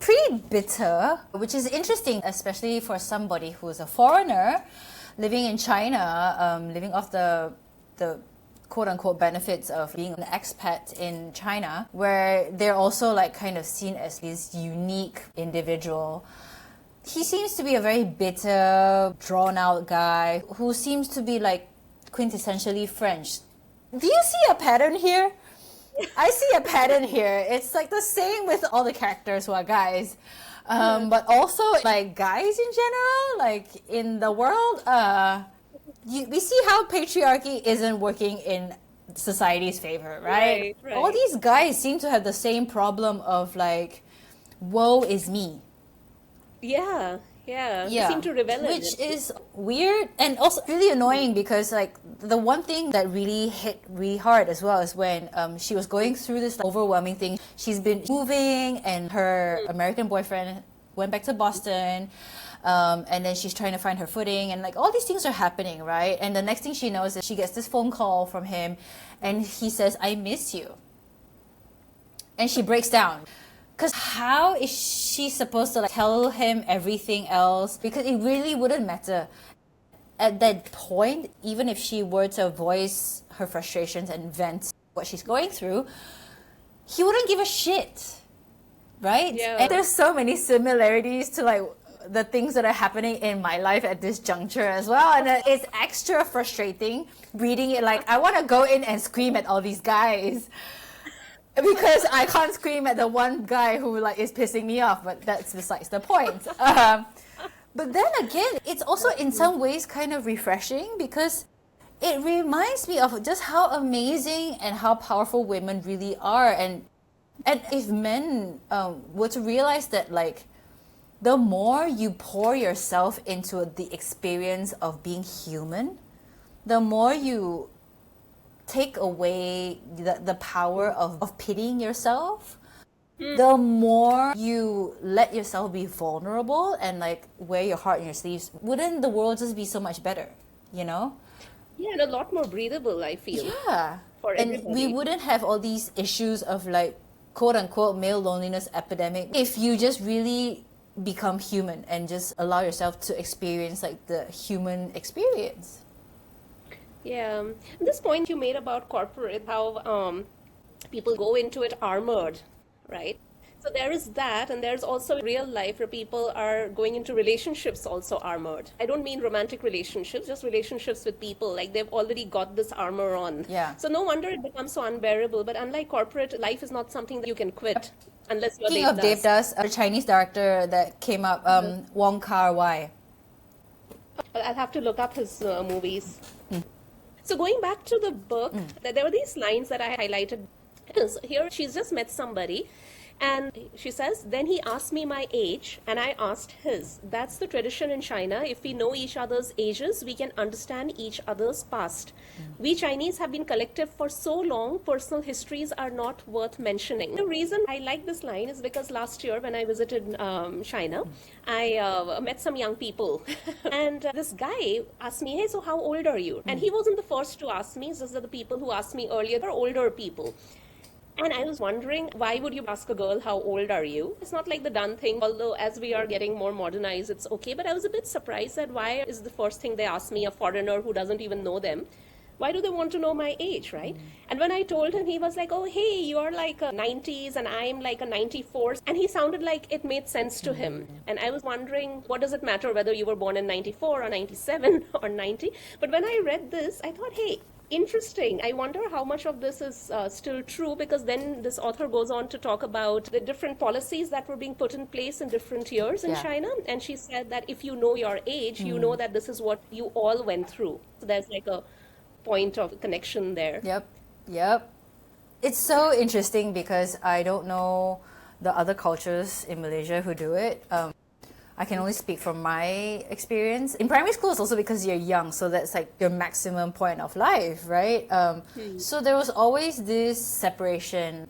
pretty bitter, which is interesting, especially for somebody who's a foreigner living in China, living off the quote-unquote benefits of being an expat in China, where they're also like kind of seen as this unique individual. He seems to be a very bitter, drawn-out guy who seems to be like quintessentially French. Do you see a pattern here? I see a pattern here. It's like the same with all the characters who are guys. But also like guys in general, like in the world, we see how patriarchy isn't working in society's favor, right? Right. All these guys seem to have the same problem of like, woe is me. Yeah. They seem to revel in which it. is weird and also really annoying, because like the one thing that really hit really hard as well is when she was going through this overwhelming thing. She's been moving and her American boyfriend went back to Boston, and then she's trying to find her footing, and like all these things are happening, right? And the next thing she knows is she gets this phone call from him and he says, "I miss you," and she breaks down. Because how is she supposed to like tell him everything else? Because it really wouldn't matter. At that point, even if she were to voice her frustrations and vent what she's going through, he wouldn't give a shit. Right? Yeah. And there's so many similarities to like the things that are happening in my life at this juncture as well. And it's extra frustrating reading it. Like, I want to go in and scream at all these guys. Because I can't scream at the one guy who like is pissing me off, but that's besides the point. But then again, it's also in some ways kind of refreshing, because it reminds me of just how amazing and how powerful women really are. And if men were to realize that like the more you pour yourself into the experience of being human, the more you take away the power of pitying yourself, the more you let yourself be vulnerable and like wear your heart in your sleeves, wouldn't the world just be so much better, you know? Yeah, and a lot more breathable, I feel. Yeah. For And everybody. we wouldn't have all these issues of like quote unquote male loneliness epidemic if you just really become human and just allow yourself to experience like the human experience. Yeah. This point you made about corporate, how people go into it armored, right? So there is that, and there's also real life where people are going into relationships also armored. I don't mean romantic relationships, just relationships with people. Like they've already got this armor on. Yeah. So no wonder it becomes so unbearable. But unlike corporate, life is not something that you can quit unless you're Speaking of Devdas, a Chinese director that came up, Wong Kar-wai. I'll have to look up his movies. So going back to the book, there were these lines that I highlighted. So here she's just met somebody, and she says, then he asked me my age and I asked his. That's the tradition in China. If we know each other's ages, we can understand each other's past. We Chinese have been collective for so long, personal histories are not worth mentioning. The reason I like this line is because last year when I visited China, I met some young people. And this guy asked me, hey, so how old are you? And he wasn't the first to ask me. These are the people who asked me earlier. They're older people. And I was wondering, why would you ask a girl, how old are you? It's not like the done thing, although as we are getting more modernized, it's okay. But I was a bit surprised that why is the first thing they ask me, a foreigner who doesn't even know them, why do they want to know my age, right? And when I told him, he was like, oh, hey, you're like a 90s and I'm like a 94. And he sounded like it made sense to him. And I was wondering, what does it matter whether you were born in 94 or 97 or 90? But when I read this, I thought, hey, interesting. I wonder how much of this is still true, because then this author goes on to talk about the different policies that were being put in place in different years in Yeah. China. And she said that if you know your age, you know that this is what you all went through. So there's like a point of connection there. Yep, yep. It's so interesting because I don't know the other cultures in Malaysia who do it. I can only speak from my experience. In primary school, it's also because you're young, so that's like your maximum point of life, right? So there was always this separation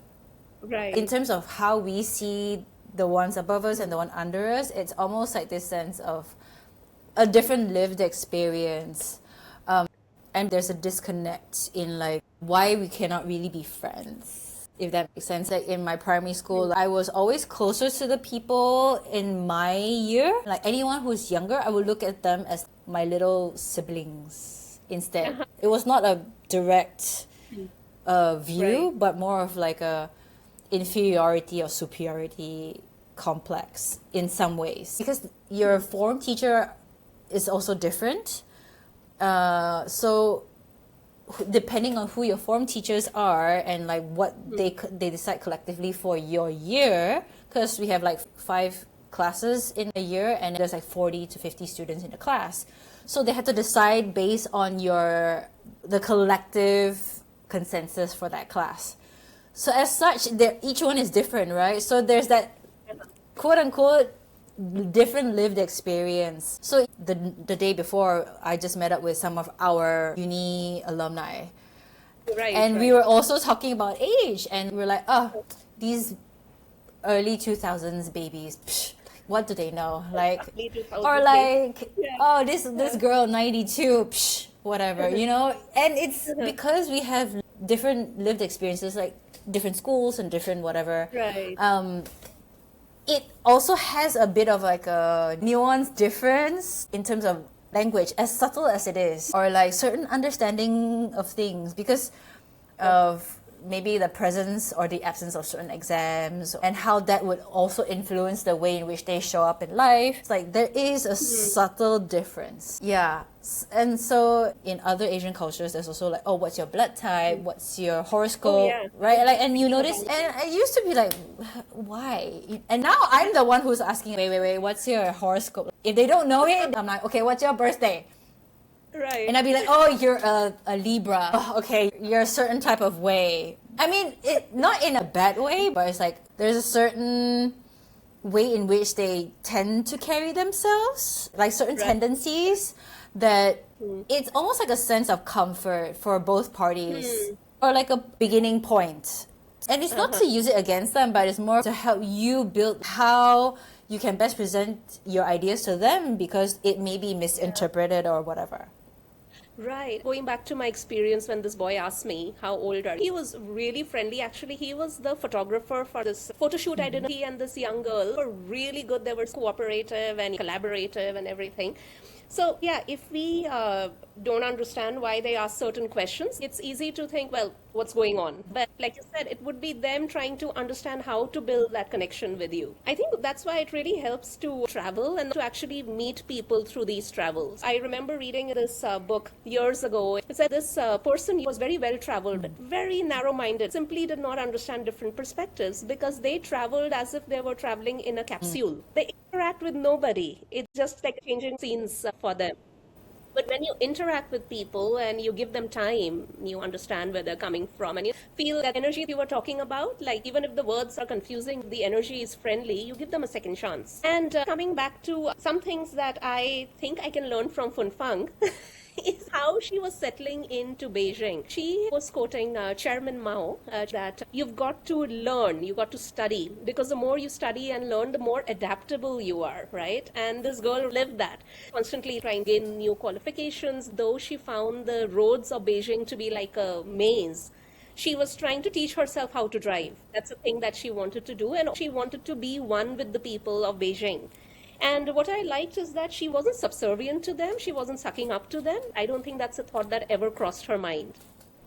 Right. in terms of how we see the ones above us and the one under us. It's almost like this sense of a different lived experience. And there's a disconnect in like why we cannot really be friends, if that makes sense. Like in my primary school, I was always closer to the people in my year. Like anyone who's younger, I would look at them as my little siblings instead. It was not a direct view, Right. but more of like a inferiority or superiority complex in some ways, because your form teacher is also different. So depending on who your form teachers are and like what they decide collectively for your year, because we have like 5 classes in a year and there's like 40 to 50 students in the class, so they had to decide based on the collective consensus for that class. So as such, each one is different, right? So there's that quote unquote different lived experience. So the day before, I just met up with some of our uni alumni, Right. and we right. were also talking about age, and we were like, oh, these early 2000s babies, psh, what do they know? Like, Early 2000s or babies. like, Yeah. oh, this girl 92, psh, whatever, you know. And it's because we have different lived experiences, like different schools and different whatever. Right. It also has a bit of like a nuanced difference in terms of language, as subtle as it is, or like certain understanding of things because of maybe the presence or the absence of certain exams, and how that would also influence the way in which they show up in life. It's like there is a subtle difference. Yeah. And so in other Asian cultures, there's also like, oh, what's your blood type? What's your horoscope? yeah. Right? Like, and you notice, and I used to be like, why? And now I'm the one who's asking, wait, what's your horoscope? If they don't know it, I'm like, okay, what's your birthday? Right. And I'd be like, oh, you're a Libra. Oh, okay, you're a certain type of way. I mean, not in a bad way, but it's like there's a certain way in which they tend to carry themselves, like certain tendencies that it's almost like a sense of comfort for both parties, or like a beginning point. And it's not to use it against them, but it's more to help you build how you can best present your ideas to them, because it may be misinterpreted or whatever. Right. Going back to my experience when this boy asked me, how old are you? He was really friendly. Actually, he was the photographer for this photo shoot I did. He and this young girl were really good. They were cooperative and collaborative and everything. So, yeah, if we don't understand why they ask certain questions, it's easy to think, well, what's going on? But like you said, it would be them trying to understand how to build that connection with you. I think that's why it really helps to travel and to actually meet people through these travels. I remember reading this book years ago. It said this person was very well traveled, but very narrow minded, simply did not understand different perspectives because they traveled as if they were traveling in a capsule. They interact with nobody. It's just like changing scenes for them. But when you interact with people and you give them time, you understand where they're coming from and you feel that energy you were talking about, like even if the words are confusing, the energy is friendly, you give them a second chance. And coming back to some things that I think I can learn from Fun Fang is how she was settling into Beijing. She was quoting Chairman Mao that you've got to learn, you got to study, because the more you study and learn, the more adaptable you are, right? And this girl lived that, constantly trying to gain new qualifications, though she found the roads of Beijing to be like a maze. She was trying to teach herself how to drive. That's a thing that she wanted to do, and she wanted to be one with the people of Beijing. And what I liked is that she wasn't subservient to them, she wasn't sucking up to them. I don't think that's a thought that ever crossed her mind.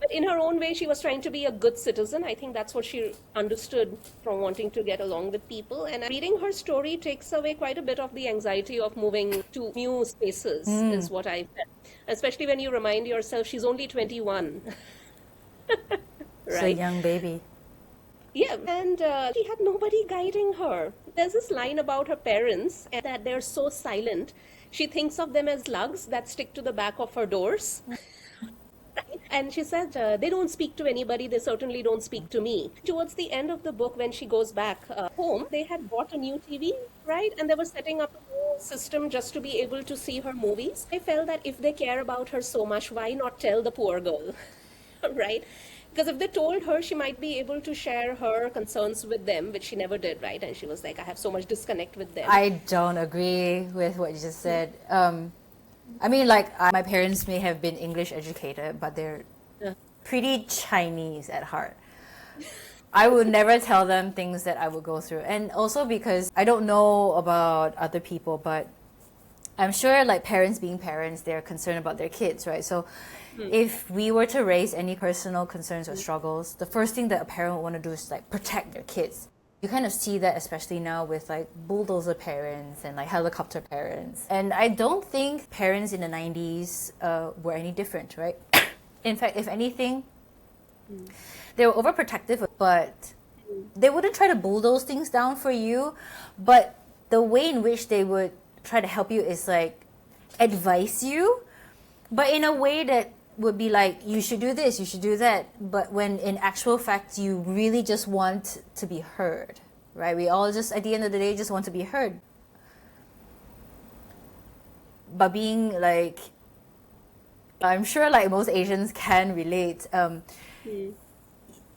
But in her own way, she was trying to be a good citizen. I think that's what she understood from wanting to get along with people. And reading her story takes away quite a bit of the anxiety of moving to new spaces, is what I felt. Especially when you remind yourself she's only 21. It's a Right? young baby. Yeah, and she had nobody guiding her. There's this line about her parents and that they're so silent. She thinks of them as lugs that stick to the back of her doors. And she said, they don't speak to anybody, they certainly don't speak to me. Towards the end of the book, when she goes back home, they had bought a new TV, right? And they were setting up a new system just to be able to see her movies. I felt that if they care about her so much, why not tell the poor girl, right? Because if they told her, she might be able to share her concerns with them, which she never did, right? And she was like, I have so much disconnect with them. I don't agree with what you just said. I mean, like, my parents may have been English educated, but they're Yeah. pretty Chinese at heart. I would never tell them things that I would go through. And also because I don't know about other people, but I'm sure, like, parents being parents, they're concerned about their kids, right? So if we were to raise any personal concerns or struggles, the first thing that a parent would want to do is, like, protect their kids. You kind of see that especially now with, like, bulldozer parents and, like, helicopter parents. And I don't think parents in the 90s were any different, right? In fact, if anything, they were overprotective, but they wouldn't try to bulldoze things down for you. But the way in which they would try to help you is, like, advise you, but in a way that would be like, you should do this, you should do that. But when in actual fact, you really just want to be heard, right? We all just, at the end of the day, just want to be heard. But being like, I'm sure like most Asians can relate,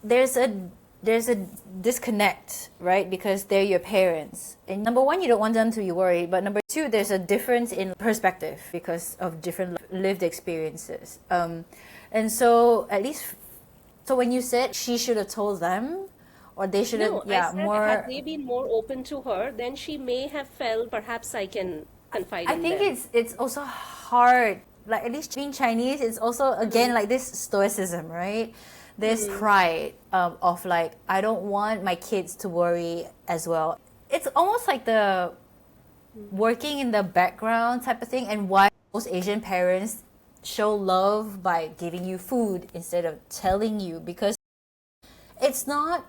there's a disconnect, right? Because they're your parents. And number one, you don't want them to be worried. But number two, there's a difference in perspective because of different lived experiences. And so at least, so when you said she should have told them, or they should have, No, I yeah, said had they been more open to her, then she may have felt perhaps I can confide I in think them. it's also hard. Like at least being Chinese, it's also again like this stoicism, right? This pride of like, I don't want my kids to worry as well. It's almost like the working in the background type of thing, and why most Asian parents show love by giving you food instead of telling you, because it's not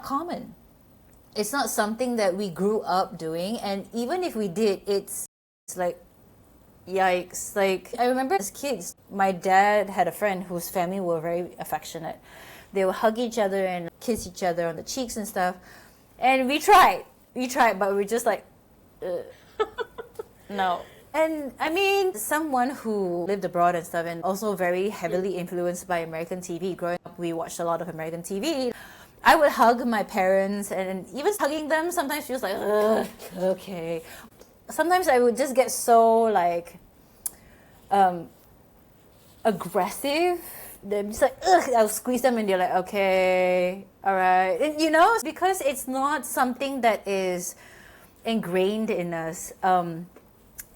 common. It's not something that we grew up doing, and even if we did, it's like, yikes. Like, I remember as kids, my dad had a friend whose family were very affectionate. They would hug each other and kiss each other on the cheeks and stuff. And we tried, but we're just like, no. And I mean, someone who lived abroad and stuff, and also very heavily influenced by American TV. Growing up, we watched a lot of American TV. I would hug my parents, and even hugging them sometimes feels like, ugh, okay. Sometimes I would just get so like aggressive. They're just like, ugh, I'll squeeze them and they're like, okay, all right. And, you know, because it's not something that is ingrained in us.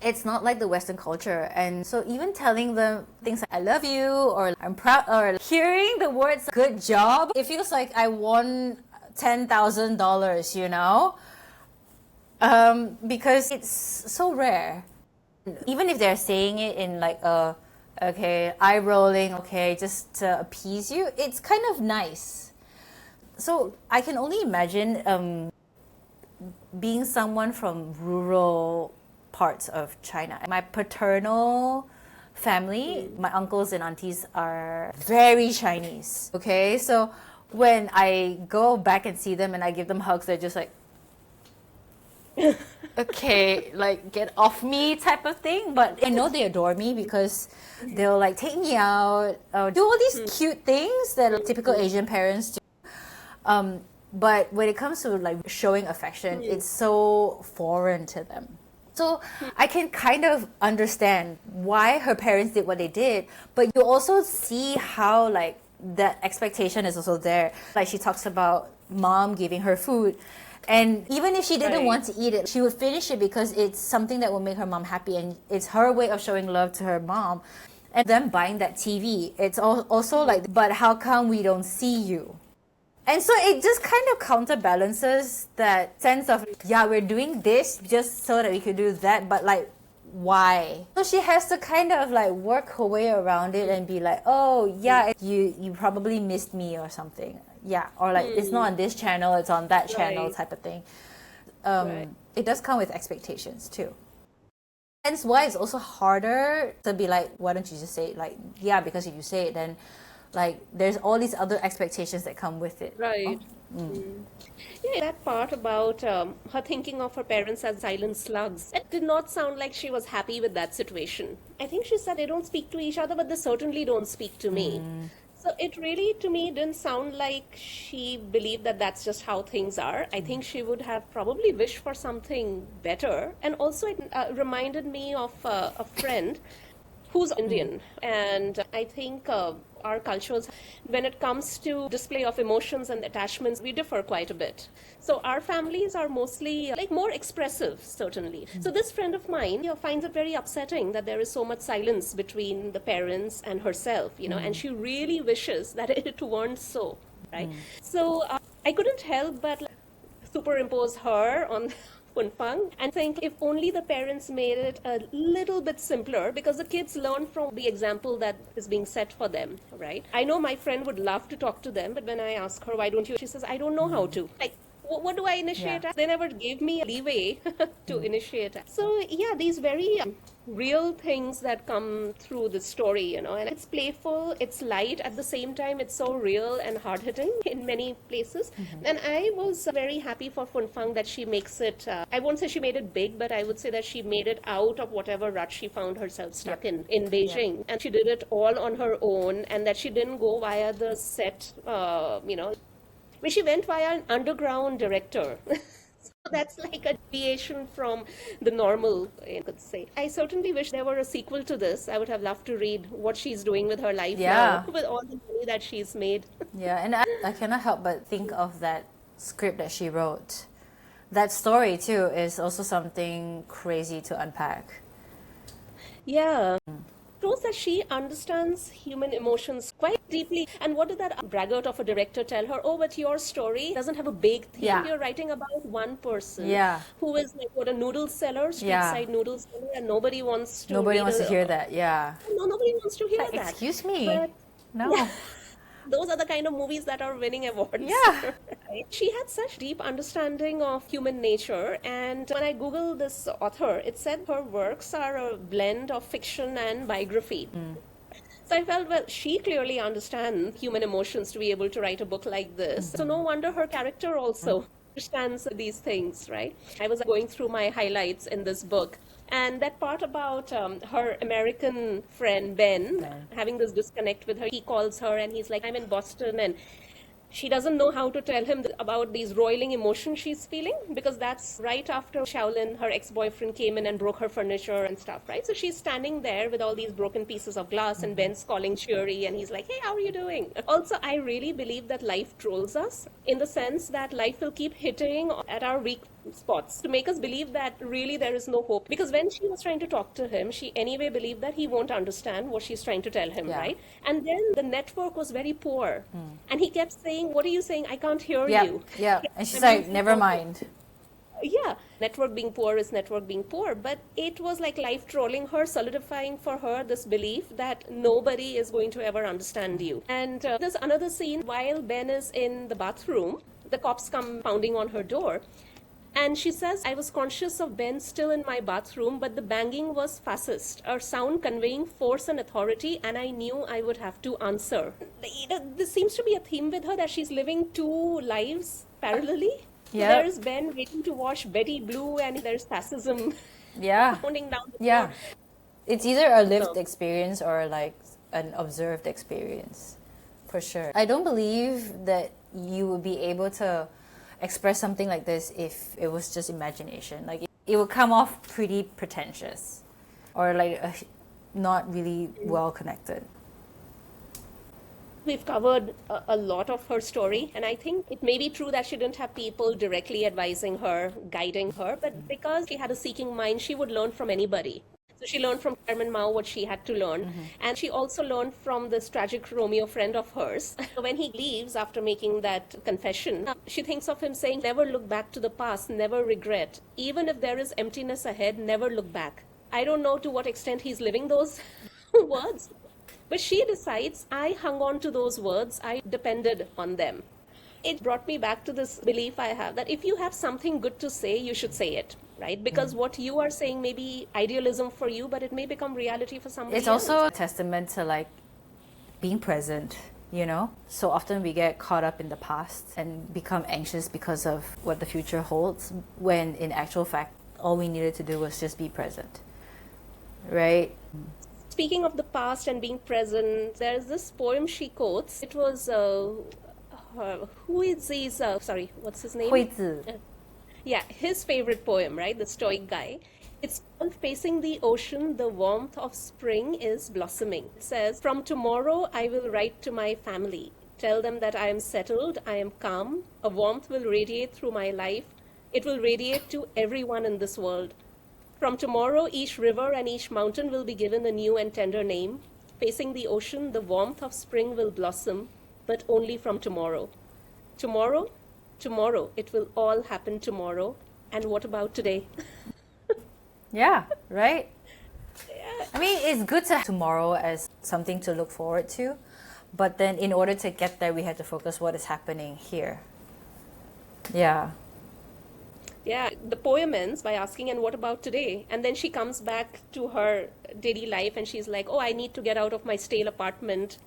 It's not like the Western culture. And so even telling them things like, I love you, or I'm proud, or hearing the words, good job, it feels like I won $10,000, you know? Because it's so rare. Even if they're saying it in like a, okay, eye rolling, okay, just to appease you, it's kind of nice. So I can only imagine being someone from rural parts of China. My paternal family, my uncles and aunties are very Chinese. Okay, so when I go back and see them and I give them hugs, they're just like, okay, like get off me type of thing. But I know they adore me because they'll like take me out, do all these cute things that typical Asian parents do. But when it comes to like showing affection, it's so foreign to them. So I can kind of understand why her parents did what they did, but you also see how like that expectation is also there. Like she talks about mom giving her food. And even if she didn't want to eat it, she would finish it because it's something that will make her mom happy. And it's her way of showing love to her mom. And them buying that TV, it's also like, but how come we don't see you? And so it just kind of counterbalances that sense of, yeah, we're doing this just so that we could do that, but like, why? So she has to kind of like work her way around it and be like, oh, yeah, you probably missed me or something. Yeah, or like, it's not on this channel, it's on that channel type of thing. It does come with expectations too. Hence why it's also harder to be like, why don't you just say it? Like, yeah, because if you say it, then like there's all these other expectations that come with it. Right. Yeah, that part about her thinking of her parents as silent slugs, it did not sound like she was happy with that situation. I think she said they don't speak to each other, but they certainly don't speak to me. So it really, to me, didn't sound like she believed that that's just how things are. I think she would have probably wished for something better. And also it reminded me of a friend who's Indian. And I think our cultures, when it comes to display of emotions and attachments, we differ quite a bit. So our families are mostly like more expressive, certainly. So this friend of mine finds it very upsetting that there is so much silence between the parents and herself, and she really wishes that it weren't so, right? So I couldn't help but superimpose her on Funfang and think if only the parents made it a little bit simpler, because the kids learn from the example that is being set for them, right? I know my friend would love to talk to them, but when I ask her, why don't you? She says, I don't know how to. Like, what do I initiate? They never gave me a leeway to initiate. So yeah, these very real things that come through the story, and it's playful, it's light, at the same time it's so real and hard-hitting in many places. And I was very happy for Funfang that she makes it, I won't say she made it big, but I would say that she made it out of whatever rut she found herself stuck in Beijing. And she did it all on her own, and that she didn't go via the set, when she went via an underground director. So that's like a deviation from the normal, I could say. I certainly wish there were a sequel to this. I would have loved to read what she's doing with her life now, with all the money that she's made. Yeah, and I cannot help but think of that script that she wrote. That story, too, is also something crazy to unpack. Yeah. Shows that she understands human emotions quite deeply. And what did that braggart of a director tell her? Oh, but your story doesn't have a big theme. Yeah. You're writing about one person who is like a noodle seller, street side noodle seller, and nobody wants to hear that. Yeah. No, nobody wants to hear that. Excuse me. But, no. Those are the kind of movies that are winning awards. Yeah. Right? She had such deep understanding of human nature, and when I googled this author, it said her works are a blend of fiction and biography. So I felt, well, she clearly understands human emotions to be able to write a book like this. So no wonder her character also understands these things, right? I was going through my highlights in this book, and that part about her American friend, Ben, having this disconnect with her. He calls her and he's like, I'm in Boston, and she doesn't know how to tell him about these roiling emotions she's feeling, because that's right after Shaolin, her ex-boyfriend, came in and broke her furniture and stuff, right? So she's standing there with all these broken pieces of glass, and Ben's calling Cheery, and he's like, hey, how are you doing? Also, I really believe that life trolls us, in the sense that life will keep hitting at our weak spots to make us believe that really there is no hope. Because when she was trying to talk to him, she anyway believed that he won't understand what she's trying to tell him, right? And then the network was very poor, and he kept saying, what are you saying? I can't hear you. Yeah, and she's like, never mind. Yeah, network being poor is network being poor, but it was like life trolling her, solidifying for her this belief that nobody is going to ever understand you. And there's another scene while Ben is in the bathroom, the cops come pounding on her door, and she says, I was conscious of Ben still in my bathroom, but the banging was fascist, a sound conveying force and authority, and I knew I would have to answer. This seems to be a theme with her, that she's living two lives parallelly. There is Ben waiting to watch Betty Blue, and there's fascism pounding down the door. It's either a lived experience or like an observed experience, for sure. I don't believe that you would be able to express something like this if it was just imagination. Like it would come off pretty pretentious or like not really well connected. We've covered a lot of her story, and I think it may be true that she didn't have people directly advising her, guiding her, but because she had a seeking mind, she would learn from anybody. So she learned from Chairman Mao what she had to learn, and she also learned from this tragic Romeo friend of hers. When he leaves after making that confession, she thinks of him saying, "Never look back to the past, never regret. Even if there is emptiness ahead, never look back." I don't know to what extent he's living those words. But she decides, I hung on to those words, I depended on them. It brought me back to this belief I have that if you have something good to say, you should say it, right? Because what you are saying may be idealism for you, but it may become reality for somebody It's else. also a testament to like being present, you know? So often we get caught up in the past and become anxious because of what the future holds, when in actual fact, all we needed to do was just be present, right? Speaking of the past and being present, there's this poem she quotes. It was, who is his, sorry, what's his name? 惠子. Yeah, his favorite poem, right? The Stoic guy. It's called Facing the Ocean, the Warmth of Spring is Blossoming. It says, "From tomorrow I will write to my family. Tell them that I am settled, I am calm. A warmth will radiate through my life. It will radiate to everyone in this world. From tomorrow, each river and each mountain will be given a new and tender name. Facing the ocean, the warmth of spring will blossom, but only from tomorrow. Tomorrow? Tomorrow. It will all happen tomorrow. And what about today?" Yeah, right? I mean, it's good to have tomorrow as something to look forward to, but then in order to get there, we have to focus what is happening here. Yeah. Yeah, the poem ends by asking, "And what about today?" And then she comes back to her daily life and she's like, "Oh, I need to get out of my stale apartment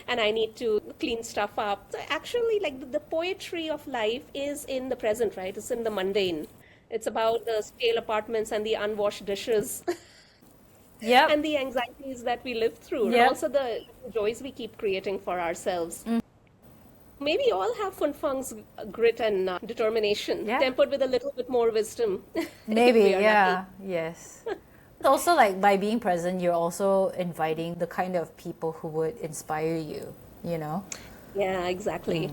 and I need to clean stuff up." So actually, like the poetry of life is in the present, right? It's in the mundane. It's about the stale apartments and the unwashed dishes Yep. and the anxieties that we live through, and Yep. also the joys we keep creating for ourselves. Maybe all have Funfang's grit and determination, Yeah. tempered with a little bit more wisdom. if Maybe, we are yeah, lucky. yes. Also, like by being present, you're also inviting the kind of people who would inspire you, you know? Yeah, exactly.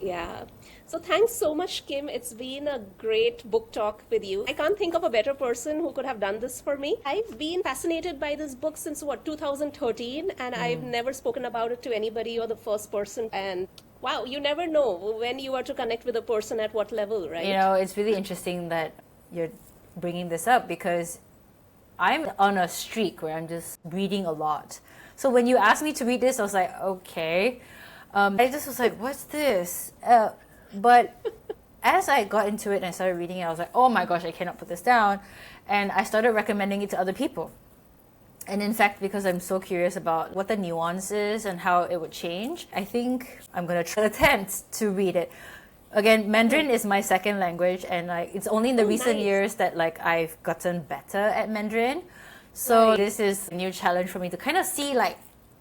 Yeah. So thanks so much, Kim. It's been a great book talk with you. I can't think of a better person who could have done this for me. I've been fascinated by this book since 2013, and I've never spoken about it to anybody. You're the first person. And wow, you never know when you are to connect with a person at what level, right? You know, it's really interesting that you're bringing this up because I'm on a streak where I'm just reading a lot. So when you asked me to read this, I was like, okay. I just was like, what's this? But as I got into it and I started reading it, I was like, oh my gosh, I cannot put this down. And I started recommending it to other people. And in fact, because I'm so curious about what the nuance is and how it would change, I think I'm going to attempt to read it. Again, Mandarin is my second language, and like it's only in the recent nice. years that like I've gotten better at Mandarin. So Right. this is a new challenge for me to kind of see like,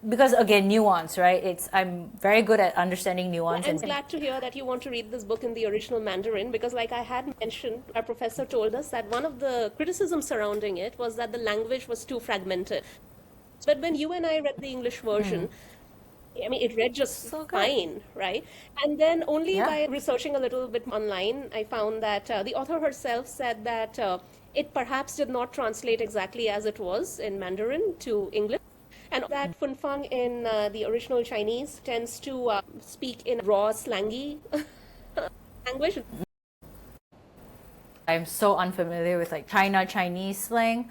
because again, nuance, right? I'm very good at understanding nuance. I'm glad to hear that you want to read this book in the original Mandarin because, like I had mentioned, our professor told us that one of the criticisms surrounding it was that the language was too fragmented. But when you and I read the English version, I mean, it read just So good. fine, right? And then only Yeah. by researching a little bit online, I found that the author herself said that it perhaps did not translate exactly as it was in Mandarin to English. And that Funfang in the original Chinese tends to speak in raw, slangy language. I'm so unfamiliar with like Chinese slang.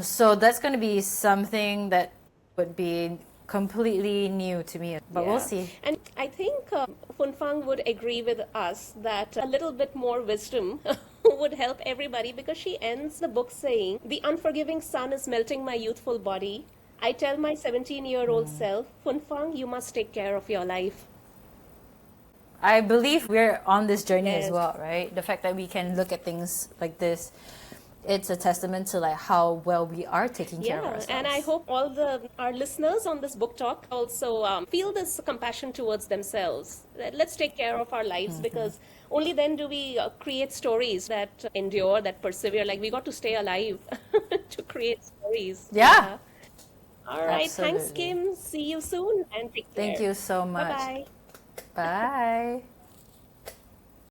So that's going to be something that would be completely new to me, but we'll Yeah. see. And I think Funfang would agree with us that a little bit more wisdom would help everybody because she ends the book saying, "The unforgiving sun is melting my youthful body. I tell my 17-year-old self, Funfang, you must take care of your life." I believe we're on this journey as Yes. well, right? The fact that we can look at things like this, it's a testament to like how well we are taking care of Yeah, ourselves. and I hope all our listeners on this book talk also feel this compassion towards themselves. Let's take care of our lives because only then do we create stories that endure, that persevere. Like we got to stay alive to create stories. Yeah. All right. Thanks, Absolutely. Kim. See you soon and take care. Thank you so much. Bye-bye. Bye.